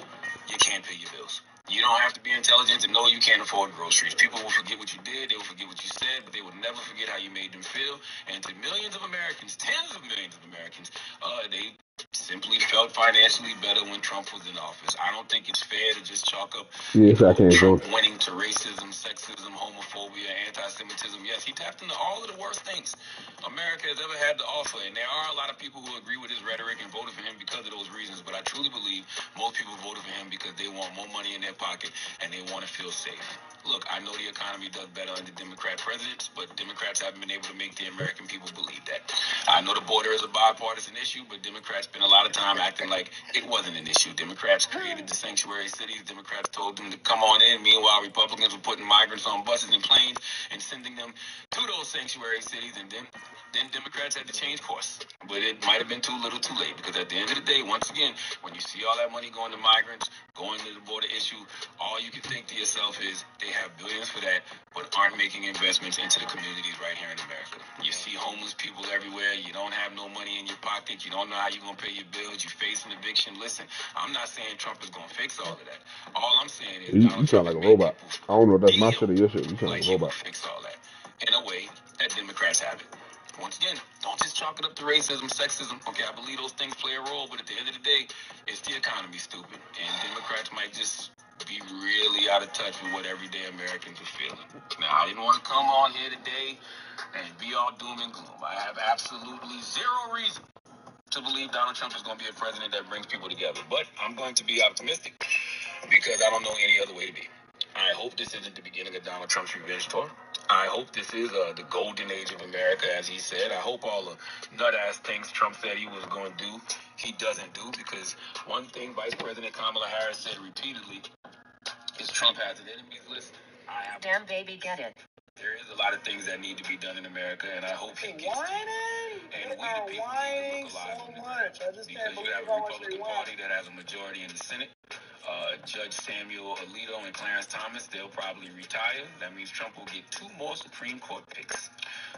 you can't pay your bills. You don't have to be intelligent to know you can't afford groceries. People will forget what you did, they will forget what you said, but they will never forget how you made them feel. And to millions of Americans, tens of millions of Americans, they simply felt financially better when Trump was in office. I don't think it's fair to just chalk up Trump winning to racism, sexism, homophobia, anti-Semitism. Yes, he tapped into all of the worst things America has ever had to offer, and there are a lot of people who agree with his rhetoric and voted for him because of those reasons, but I truly believe most people voted for him because they want more money in their pocket and they want to feel safe. Look, I know the economy does better under Democrat presidents, but Democrats haven't been able to make the American people believe that. I know the border is a bipartisan issue, but Democrats spent a lot of time acting like it wasn't an issue. Democrats created the sanctuary cities. Democrats told them to come on in. Meanwhile, Republicans were putting migrants on buses and planes and sending them to those sanctuary cities, and then Democrats had to change course. But it might have been too little too late, because at the end of the day, once again, when you see all that money going to migrants, going to the border issue, all you can think to yourself is they have billions for that, but aren't making investments into the communities right here in America. You see homeless people everywhere. You don't have no money in your pocket. You don't know how you're going to pay your bills. You face an eviction. Listen, I'm not saying Trump is going to fix all of that. All I'm saying is you sound like a robot. I don't know if that's my shit or your shit. You sound like a robot. Fix all that in a way that Democrats have it. Once again, don't just chalk it up to racism, sexism. Okay, I believe those things play a role, but at the end of the day, it's the economy, stupid. And Democrats might just be really out of touch with what everyday Americans are feeling. Now, I didn't want to come on here today and be all doom and gloom. I have absolutely zero reason to believe Donald Trump is going to be a president that brings people together. But I'm going to be optimistic because I don't know any other way to be. I hope this isn't the beginning of Donald Trump's revenge tour. I hope this is the golden age of America, as he said. I hope all the nut-ass things Trump said he was going to do, he doesn't do, because one thing Vice President Kamala Harris said repeatedly is Trump has an enemies list. Damn, baby, get it. There is a lot of things that need to be done in America, and I hope he gets to it. And we the people need to look alive in this, because you have a Republican Party that has a majority in the Senate. Judge Samuel Alito and Clarence Thomas, they'll probably retire. That means Trump will get 2 more Supreme Court picks.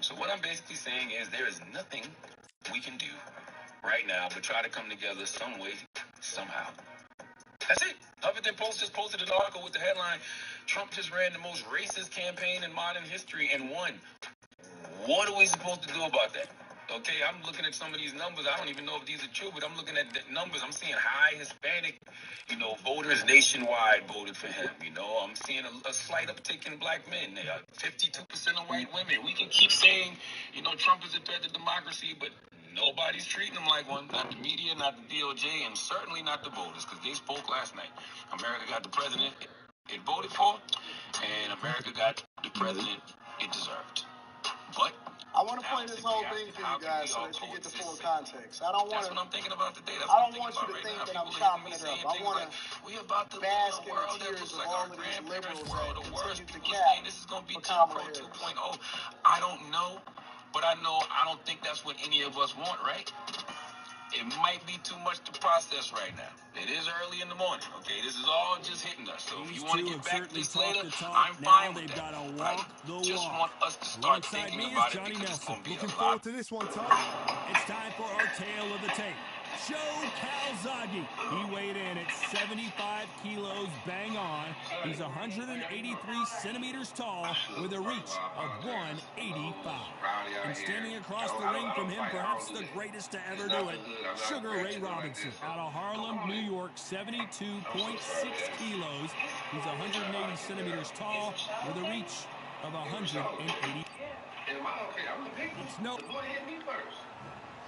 So what I'm basically saying is there is nothing we can do right now but try to come together some way, somehow. That's it. Huffington Post just posted an article with the headline, Trump just ran the most racist campaign in modern history and won. What are we supposed to do about that? Okay, I'm looking at some of these numbers. I don't even know if these are true, but I'm looking at the numbers. I'm seeing high Hispanic, voters nationwide voted for him. I'm seeing a slight uptick in black men. 52% of white women. We can keep saying, Trump is a threat to democracy, but nobody's treating him like one. Not the media, not the DOJ, and certainly not the voters, because they spoke last night. America got the president it voted for, and America got the president it deserved. But I want to play this whole thing for you guys so that you get the full context. I don't want That's what I'm thinking about today. I don't want you to think that I'm chopping it up. I want to bask in the tears of all of these liberals that continue to cap this is going to be Kamala Harris. 2.0. I don't know, but I don't think that's what any of us want, right? It might be too much to process right now. It is early in the morning, okay? This is all just hitting us. So if you want to get back to this later, I'm fine with that. I just want us to start thinking about it because it's going to be a lot. Looking forward to this one, Tom. It's time for our tale of the tape. Joe Calzaghe. He weighed in at 75 kilos, bang on. He's 183 centimeters tall with a reach of 185. And standing across the ring from him, perhaps the greatest to ever do it, Sugar Ray Robinson. Out of Harlem, New York, 72.6 kilos. He's 180 centimeters tall with a reach of 180. It's no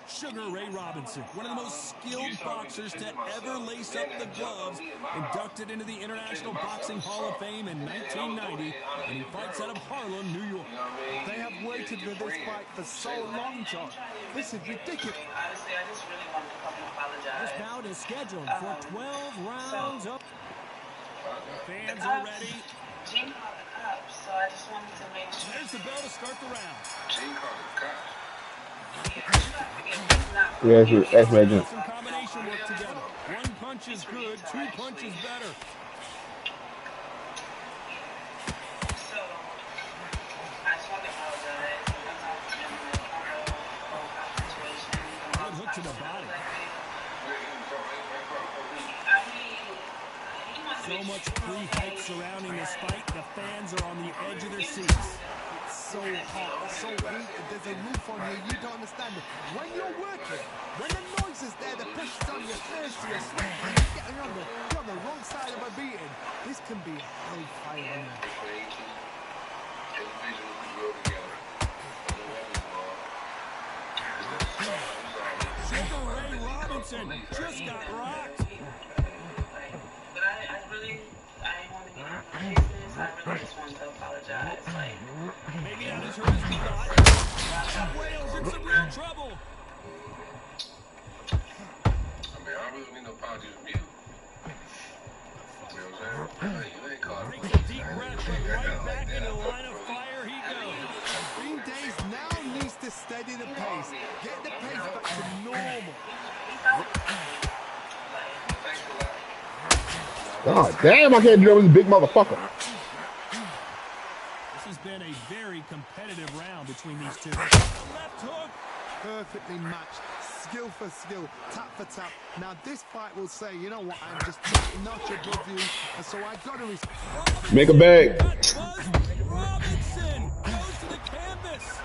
Sugar Ray Robinson, one of the most skilled boxers to ever lace up the gloves, inducted into the International Boxing Hall of Fame in 1990, and he fights out of Harlem, New York. They have waited for this fight for so long, John. This is ridiculous. Honestly, I just really wanted to fucking apologize. This bout is scheduled for 12 rounds. The fans are ready. Gene called the cops, so I just wanted to make sure. There's the bell to start the round. Gene called the cops. Yeah, that's legend. Some combination work together. One punch is good, two punches better. So, I just want to apologize. Good hook to the body. So much pre-hype surrounding this fight, the fans are on the edge of their seats. So hot, so heated, there's a roof on you, you don't understand it. When you're working, when the noise is there, the pressure's on your thirsty, you're sweating, you're getting on the wrong side of a beating, this can be hellfire on you. Sugar Ray Robinson just got rocked. But I really want to get my business. I really just wanted to apologize. Like, maybe not as hurt as we thought. Wales in some real trouble. I mean, I really need no apology from you. You know what I'm saying? You ain't caught me. Takes a deep breath, but right back into the line of fire he goes. Green Days now needs to steady the pace. Get the pace back to normal. God damn, I can't do this big motherfucker. This has been a very competitive round between these two. Left hook. Perfectly matched, skill for skill, tap for tap. Now this fight will say, you know what, I'm just notch above you, and so I got to respect. Make a bag. Robinson goes to the canvas.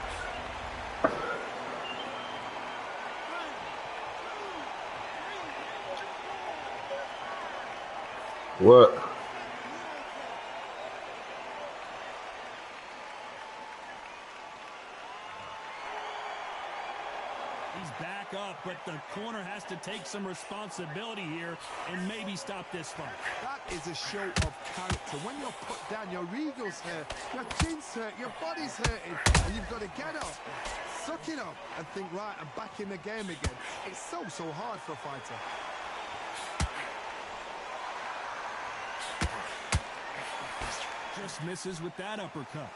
What? He's back up, but the corner has to take some responsibility here and maybe stop this fight. That is a show of character. When you're put down, your ego's hurt, your chin's hurt, your body's hurting, and you've got to get up, suck it up, and think, right, I'm back in the game again. It's so hard for a fighter. Just misses with that uppercut.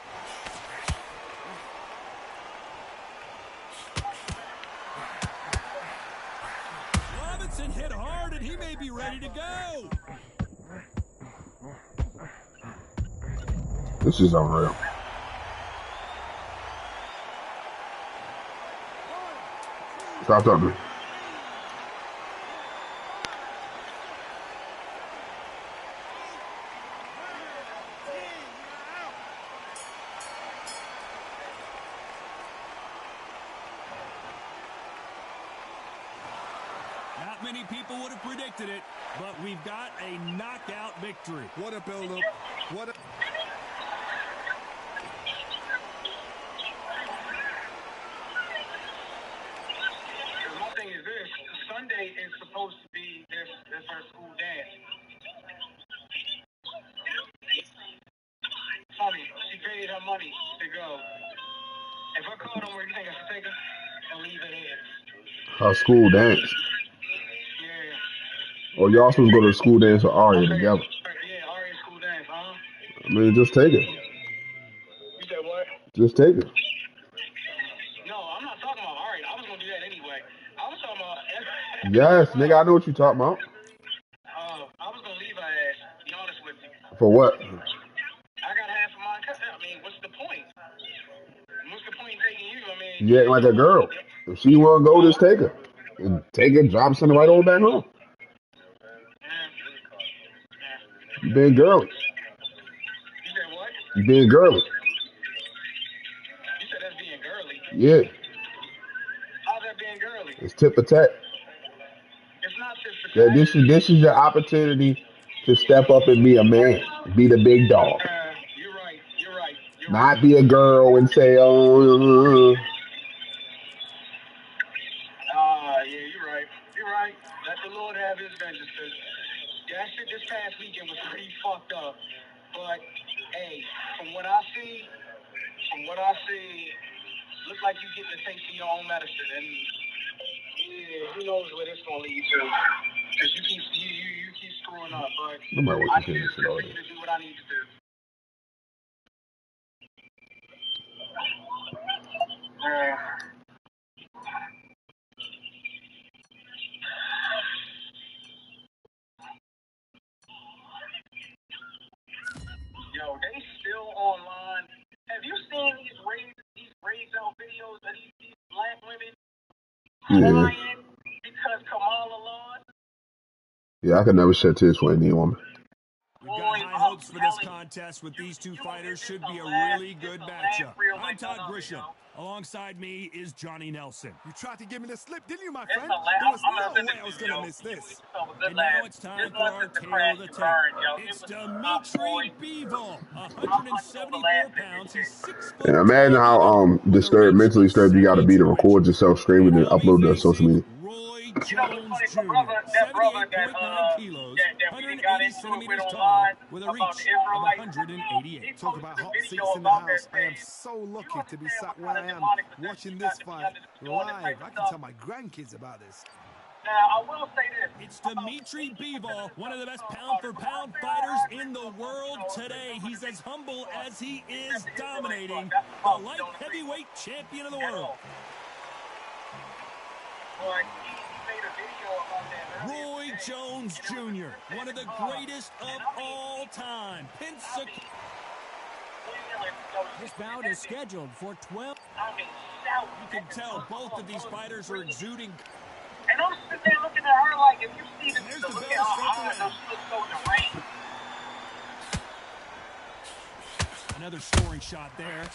Robinson hit hard, and he may be ready to go. This is unreal. Stop talking. Not many people would have predicted it, but we've got a knockout victory. What a build-up. What a... My thing is this. Sunday is supposed to be this her school dance. Funny, she paid her money to go. If I call them where you think I should take her, and leave it here. Her school dance. Yeah. Or y'all supposed to go to the school dance with Arya together. Yeah, Arya school dance, huh? I mean, just take it. You said what? Just take it. No, I'm not talking about Arya. I was gonna do that anyway. I was talking about. Yes, nigga, I know what you talking about. I was gonna leave her ass. To be honest with you. For what? I got half of mine. I mean, what's the point? What's the point in taking you? I mean, You act like a girl. If she wanna go, just take her. And take it, drop something right over back home. You being girly. You said what? You being girly. You said that's being girly. Yeah. How's that being girly? It's tit for tat. It's not tit for tat. This is your opportunity to step up and be a man. Be the big dog. You're right. You're right. You're Not right. be a girl and say, oh. Yeah, you're right. You're right. Let the Lord have his vengeance. That shit this past weekend was pretty fucked up. But, hey, from what I see, looks like you get to taste of your own medicine. And, yeah, who knows where this going to lead to. Because you keep screwing up. But I need to continue to do what I need to do. Yo, they still online. Have you seen these raised out videos of these black women crying because Kamala lost? Yeah, I could never shed tears for any woman. We've got high hopes for this contest with these two fighters. Should be a really good matchup. I'm Todd Grisham. Alongside me is Johnny Nelson. You tried to give me the slip, didn't you, my friend? There was no way I was going to miss this. And now it's time for our tale of the tape. It's Dimitri Bivol, 174 pounds. He's 6'2". And imagine how mentally disturbed you got to be to record yourself screaming and upload to social media. Roy Jones Jr., 78.9 kilos, 180 centimeters tall, with a reach of 188. Talk about hot seats in the house. I am so lucky to be sat where I am watching this fight live. I can tell my grandkids about this. Now, I will say this. It's Dimitri Bivol, one of the best pound-for-pound fighters in the world today. He's as humble as he is dominating, the light heavyweight champion of the world. Roy Jones Jr., one of the greatest of all time. This bout is scheduled for 12. You can tell both of these fighters are exuding. And I'm sitting there looking at her like, if you see the look at her eyes, she looks so deranged. Another scoring shot there.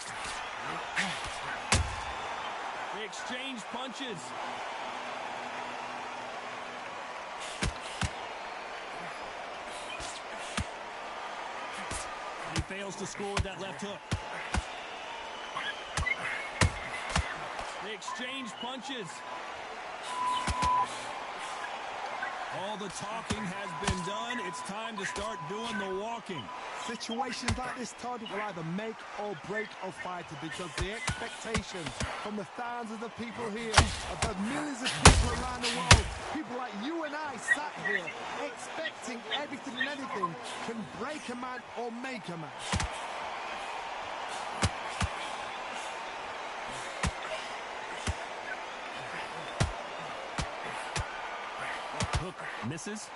They exchange punches. He fails to score with that left hook. They exchange punches. All the talking has been done. It's time to start doing the walking. Situations like this, Todd, will either make or break a fighter because the expectations from the thousands of people here, of the millions of people around the world, people like you and I sat here expecting everything and anything can break a man or make a man. Hook misses.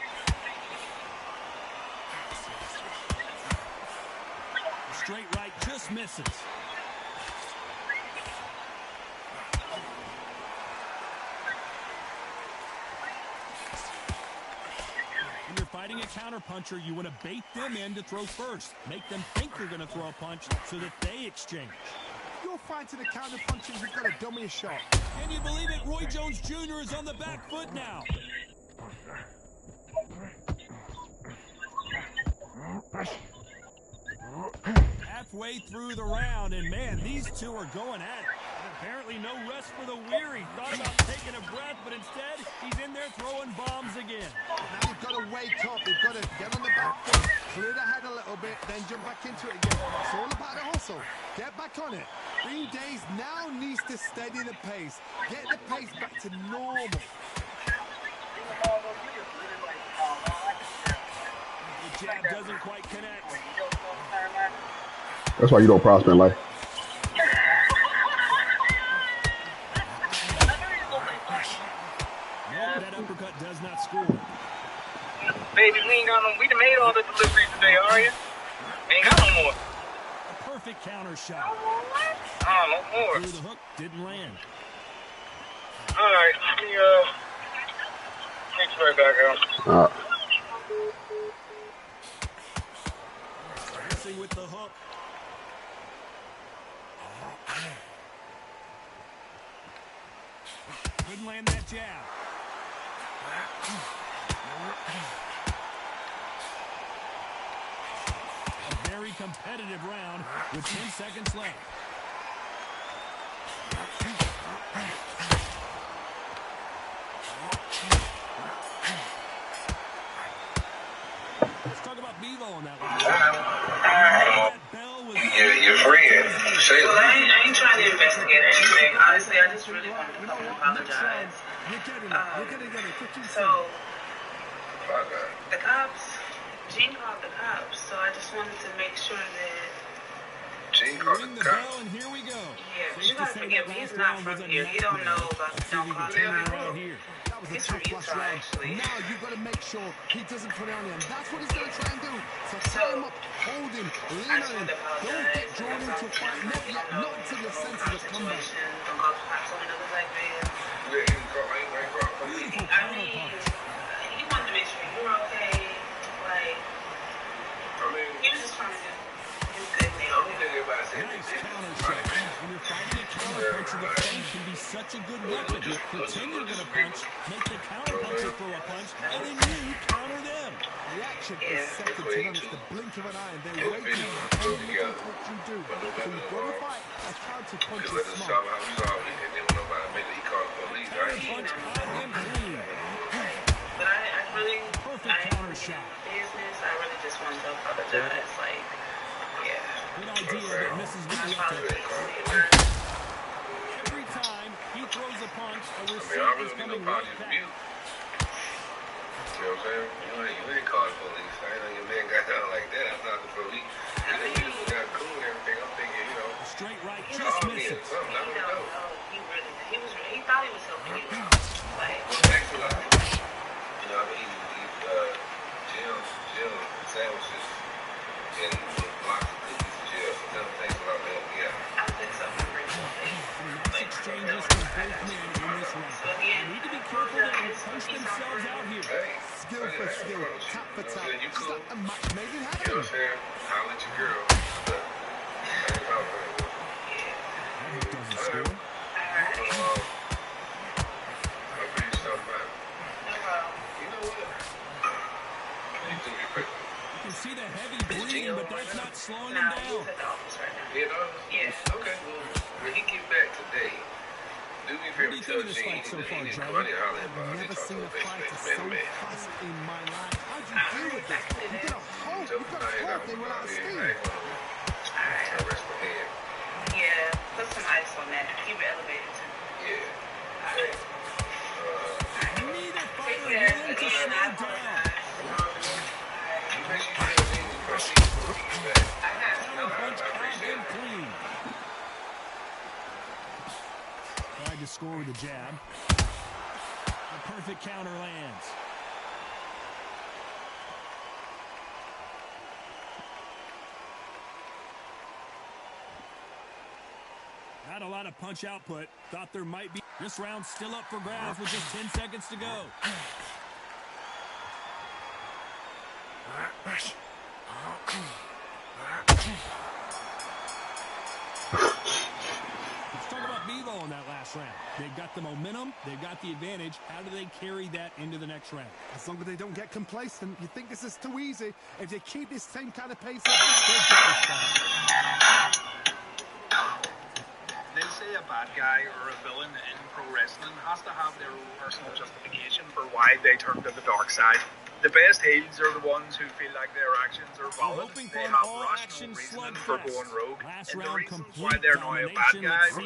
Straight right just misses. When you're fighting a counterpuncher, you want to bait them in to throw first. Make them think you're going to throw a punch so that they exchange. You're fighting a counterpuncher, you've got to dummy a shot. Can you believe it? Roy Jones Jr. is on the back foot now. Halfway through the round, and man, these two are going at it. And apparently no rest for the weary. Thought about taking a breath, but instead, he's in there throwing bombs again. Now you've got to wake up, you've got to get on the back foot, clear the head a little bit, then jump back into it again. It's all about the hustle. Get back on it. Green Days now needs to steady the pace. Get the pace back to normal. The jab doesn't quite connect. That's why you don't prosper in life. No, that uppercut does not score. Baby, we done made all the deliveries today, are you? We ain't got no more. A perfect counter shot. No more. Through the hook, didn't land. All right, let me Catch you right back, Al. Missing with the hook. Couldn't land that jab. A very competitive round with 10 seconds left. Let's talk about Bevo on that one. Your friend, Shayla. Well, I ain't trying to investigate anything. Honestly, I just really wanted to come and apologize. So, the cops, Gene called the cops, so I just wanted to make sure that... Gene called the cops? And here we go. Yeah, but you gotta forgive me, he's not from here. He don't know about the don't call the cops. He's from Utah, actually. Now you got to make sure he doesn't put it on you, and that's what he's going to try and do. So tie him up, hold him, lean on him. Don't get drawn into a fight. Not until your senses have come back. Don't call the cops on another black man. I mean, he wanted to make sure you were okay. Like, he was just trying to do good things. Nice counter shot. When you're fighting a counter puncher, the feint can be such a good weapon. Pretend you're going to punch, make the counter puncher throw a punch, and then you counter them. Reaction is second to none. It's the blink of an eye, and they're waiting to look at what you do. So you've got to fight a counter punch is smart. But I really, Perfect counter shot. Business, I really just wanted to apologize. Like, yeah. Good idea that misses with the left hook. Every time he throws a punch, a receipt is coming right back. You know what I'm saying? You ain't call the police. I ain't know your man got down like that. I'm not the police. You got cool and everything. I'm thinking, you know. Straight right, just misses. He thought he was helping you. Like, thanks a lot. You know, I'm eating these Jill sandwiches and blocks of cookies and Jill. So tell them thanks a lot, man. Yeah. I think so. Nice exchanges from both men in this round. They need to be careful they don't punch themselves out here. Skill for skill, tap for tap. You cool? A match made it You know happen. what I'm saying? Holla at your girl. Doesn't score. You can see the heavy bleeding, but that's not slowing him down. You know? Yeah. Okay, well, when he get back today, do me a favor, tell Gene so that far, he need to Johnny? come out here and holler at him. I've never seen a fighter so fast in my life. How'd you deal with that? You got to hope. You got to hope they went out of steam. Yeah, put some ice on that. Keep it elevated too. Yeah. Alright. Neither fighter willing to slow down. Tried to score with a jab. A perfect counter lands. Not a lot of punch output. Thought there might be. This round's still up for grabs with just 10 seconds to go. Let's talk about Bevo in that last round. They've got the momentum. They've got the advantage. How do they carry that into the next round? As long as they don't get complacent, you think this is too easy. If they keep this same kind of pace up, they'll get this fight. They say a bad guy or a villain in pro wrestling has to have their own personal justification for why they turn to the dark side. The best heels are the ones who feel like their actions are valid. They have rational reasoning for going rogue. And the reason why they're now a bad guy is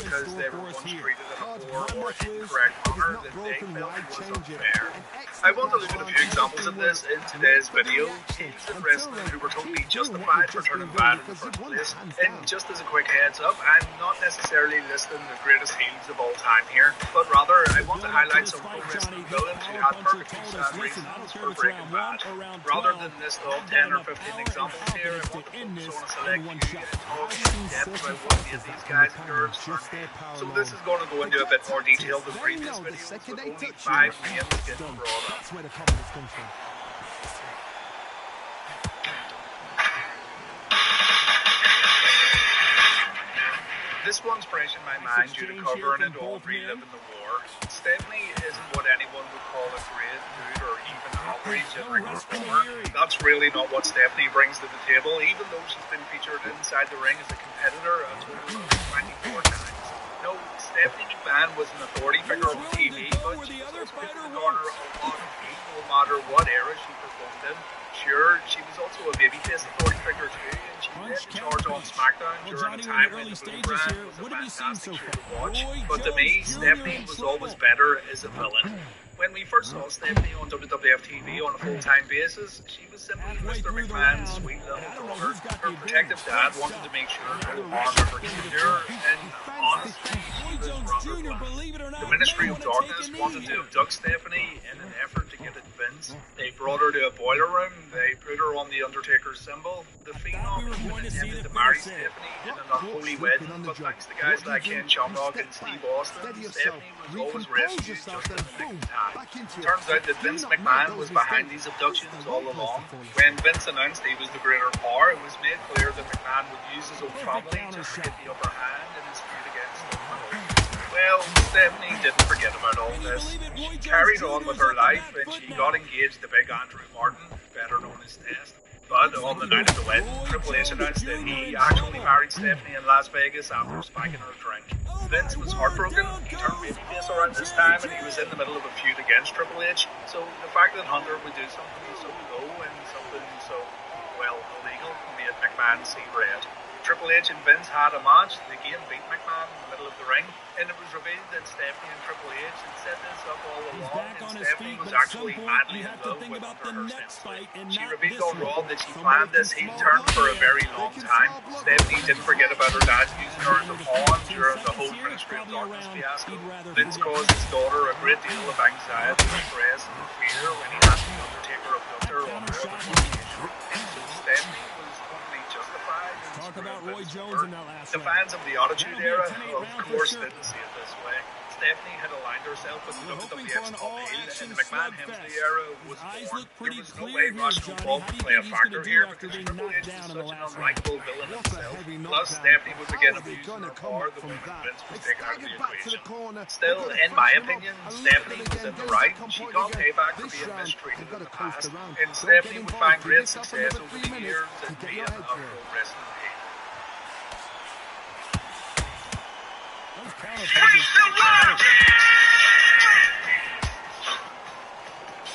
because they were once treated in a poor or incorrect manner that they felt was unfair. I want to look at a few examples of this in today's video. Heels in wrestling who were totally justified for turning bad in the first place. And just as a quick heads up, I'm not necessarily listing the greatest heels of all time here, but rather I want to highlight some pro wrestling villains who had perfectly sound reasons examples for Breaking Bad. Rather than list all 10 or 15 examples here, I want to focus on a select few and talk in depth about what made these guys and girls turn heel. So this is going to go into a bit more detail than previous videos, with only 5 names getting brought up. That's where the confidence comes from. This one's fresh in my mind due to covering it all reliving the war. Stephanie isn't what anyone would call a great, good, or even average in-ring performer. That's really not what Stephanie brings to the table, even though she's been featured inside the ring as a competitor a total of 24 times. No, Stephanie McMahon was an authority figure on TV, but she was also put in the corner of a lot of hate, no matter what era she performed in. Sure, she was also a babyface authority figure too, and she led the charge on SmackDown during a time when the Blue Brand was a fantastic show to watch. But to me, Stephanie was always better as a villain. When we first saw Stephanie on WWF TV on a full-time basis, she was simply Mr. McMahon's sweet little daughter. Her protective dad wanted to make sure no harm ever came to her, and honestly, she was rather glad. The Ministry of Darkness wanted to abduct Stephanie in an effort to get at Vince. They brought her to a boiler room, they put her on the Undertaker's symbol. The Phenom even intended to marry Stephanie in an unholy wedding, but thanks to guys like Ken Shamrock and Steve Austin, Stephanie was always rescued just in the nick of time. Turns out that Vince McMahon was behind these abductions all along. When Vince announced he was the greater power, it was made clear that McMahon would use his own family just to get the upper hand in his feud against Stone. Well, Stephanie didn't forget about all this. She carried on with her life and she got engaged to big Andrew Martin, better known as Test. But on the night of the wedding, Triple H announced that he actually married Stephanie in Las Vegas after spiking her drink. Vince was heartbroken. He turned babyface around this time and he was in the middle of a feud against Triple H. So the fact that Hunter would do something so low and something so, well, illegal made McMahon see red. Triple H and Vince had a match. They again beat McMahon in the middle of the ring, and it was revealed that Stephanie and Triple H had set this up all along, and Stephanie was actually madly in love with Hunter herself. She revealed on Raw that she planned this heel turn for a very long time. Stephanie didn't forget about her dad using her as a pawn during the whole Ministry of Darkness fiasco. Vince caused his daughter a great deal of anxiety, stress, and fear when he had the Undertaker abduct her on more than one occasion, and so Stephanie was totally justified. Talk about Roy Jones in that last The fans of the Attitude Era, of course, didn't see it this way. Stephanie had aligned herself with the WWF's top heel, and the McMahon Hemsley era was born. There was no way Rational Bob would play a factor here because Triple H was such an unlikable villain himself. Plus, Stephanie would begin abusing her power the moment Vince was taken out of the equation. Still, in my opinion, Stephanie was in the right. She got payback for being mistreated in the past, and Stephanie would find great success over the years in being a pro wrestling heel.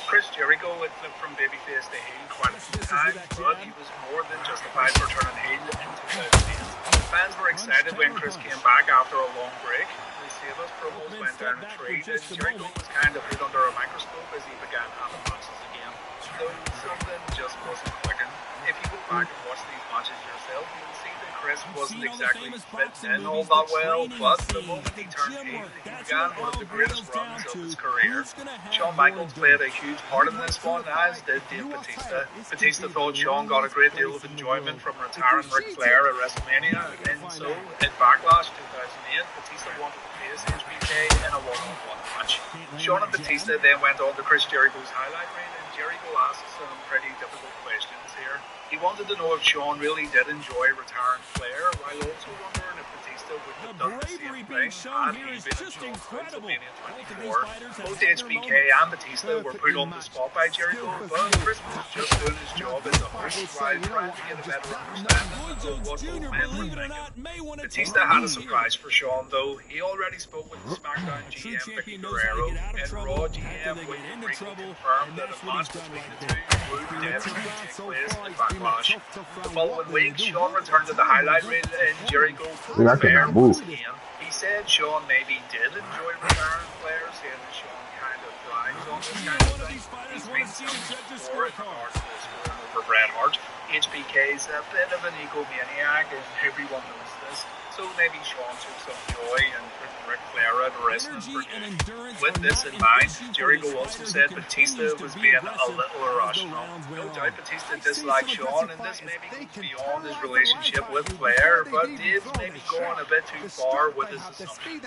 Chris Jericho had flipped from babyface to heel quite a few times, but he was more than justified for turning heel in 2008. Fans were excited when Chris came back after a long break. The Save Us promos went down a treat, and Jericho was kind of put under a microscope as he began having matches again. Though something just wasn't clicking. If you go back and watch these matches yourself, you'll see that Chris wasn't exactly fitting in all that well, but the moment he turned heel, he began one of the greatest runs of his career. Shawn Michaels played a huge part in this one, as did Dave Batista. Batista thought Shawn got a great deal of enjoyment from retiring Ric Flair at WrestleMania, and so, in Backlash 2008, Batista wanted to face HBK in a one-on-one match. Shawn and Batista then went on to Chris Jericho's highlight reel, and Jericho asked some pretty difficult questions here. He wanted to know if Shawn really did enjoy retiring Flair, while also wondering if Batista would have done the same thing had he been at Shaw's WrestleMania 24. Both HBK and Batista were put on the spot by Jericho, but Chris was just doing his job as a host while trying to get a better understanding of what both men were thinking. Batista had a surprise for Shawn, though. He already spoke with the SmackDown GM Vicky Guerrero, and Raw GM William Regal confirmed that a match between the two would definitely take place at Backlash. The following week, Shawn returned to the highlight reel, and Jericho proved fair once again. He said Shawn maybe did enjoy retiring Flair, saying that Shawn kind of thrives on this kind of thing. He's been something before in regards to his over Bret Hart. HBK's a bit of an egomaniac, and everyone knows this. So maybe Sean took some joy in putting Ric Flair out of wrestling for good. With this in mind, Jericho also said Batista was being a little irrational. No doubt Batista disliked Sean, and this maybe goes beyond his relationship with Flair, but Dave's maybe going a bit too far with his assumptions.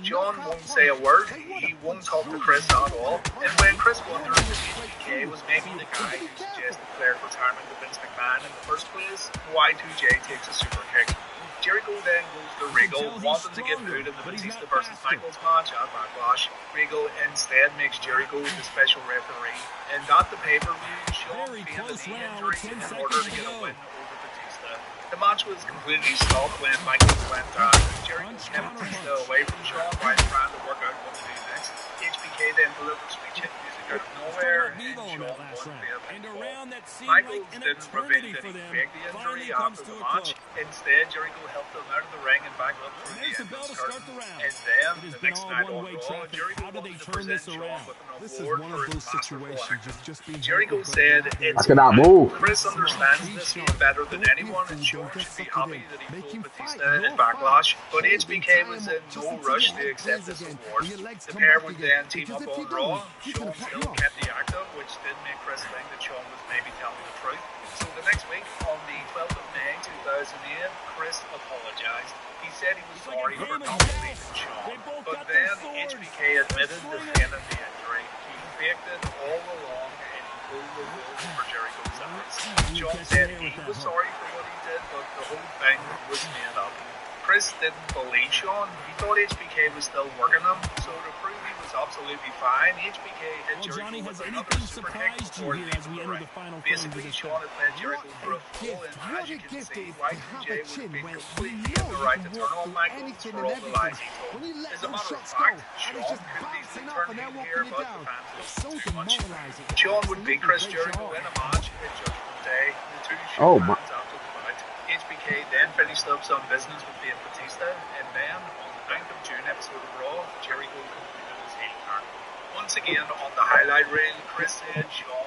Sean won't say a word, he won't talk to Chris at all, and when Chris wondered if HBK was maybe the guy who suggested Flair's retirement to Vince McMahon in the first place, Y2J takes a super kick. Jericho then goes to Regal, wanting to get booed in the Batista vs. Michaels match at Backlash. Regal instead makes Jericho the special referee, and at the pay-per-view, Sean feigned a knee injury in order to get a win over Batista. The match was completely stopped when Michaels went down. Jericho kept Batista away from Sean while trying to work out what to do next. HBK then delivers sweet chin music out of nowhere, and Sean won via pinfall. Michaels didn't reveal that he faked the injury after the match. Instead, Jericho helped him out of the ring and back up through the entrance curtain. And then, the next night on Raw, Jericho wanted to present Sean with an award for his masterful action. Jericho said, "It's Chris understands this game better than anyone, and Sean should be happy that he pulled Batista in Backlash, but HBK was in no rush to accept this award." The pair would then team up on Raw. Sean still kept the active, which did make Chris think that Sean was maybe telling the truth. So the next week, on the 12th of May 2008, Chris apologized. He said he was sorry for not believing Sean, but then HBK admitted to feigning the injury. He faked it all along, and he pulled the wool for Jericho's eyes. Sean said he was sorry for what he did, but the whole thing was made up. Chris didn't believe Sean. He thought HBK was still working him, so to prove he was absolutely fine, HBK hit Jericho with another super kick before leaving the ring. Basically, Sean had played Jericho for a fool, and as you can see, Y2J would be completely in the right to turn on Michaels for all the lies he told. As a matter of fact, Sean could easily turn heel here, but the fans loved too much. Sean would beat Chris Jericho in a match at Judgment Day. The two shook hands after the fight. HBK then finished up some business with Dave Batista, and then on the 9th of June episode of Raw, Jericho completed his heel turn. Once again on the highlight reel, Chris said Sean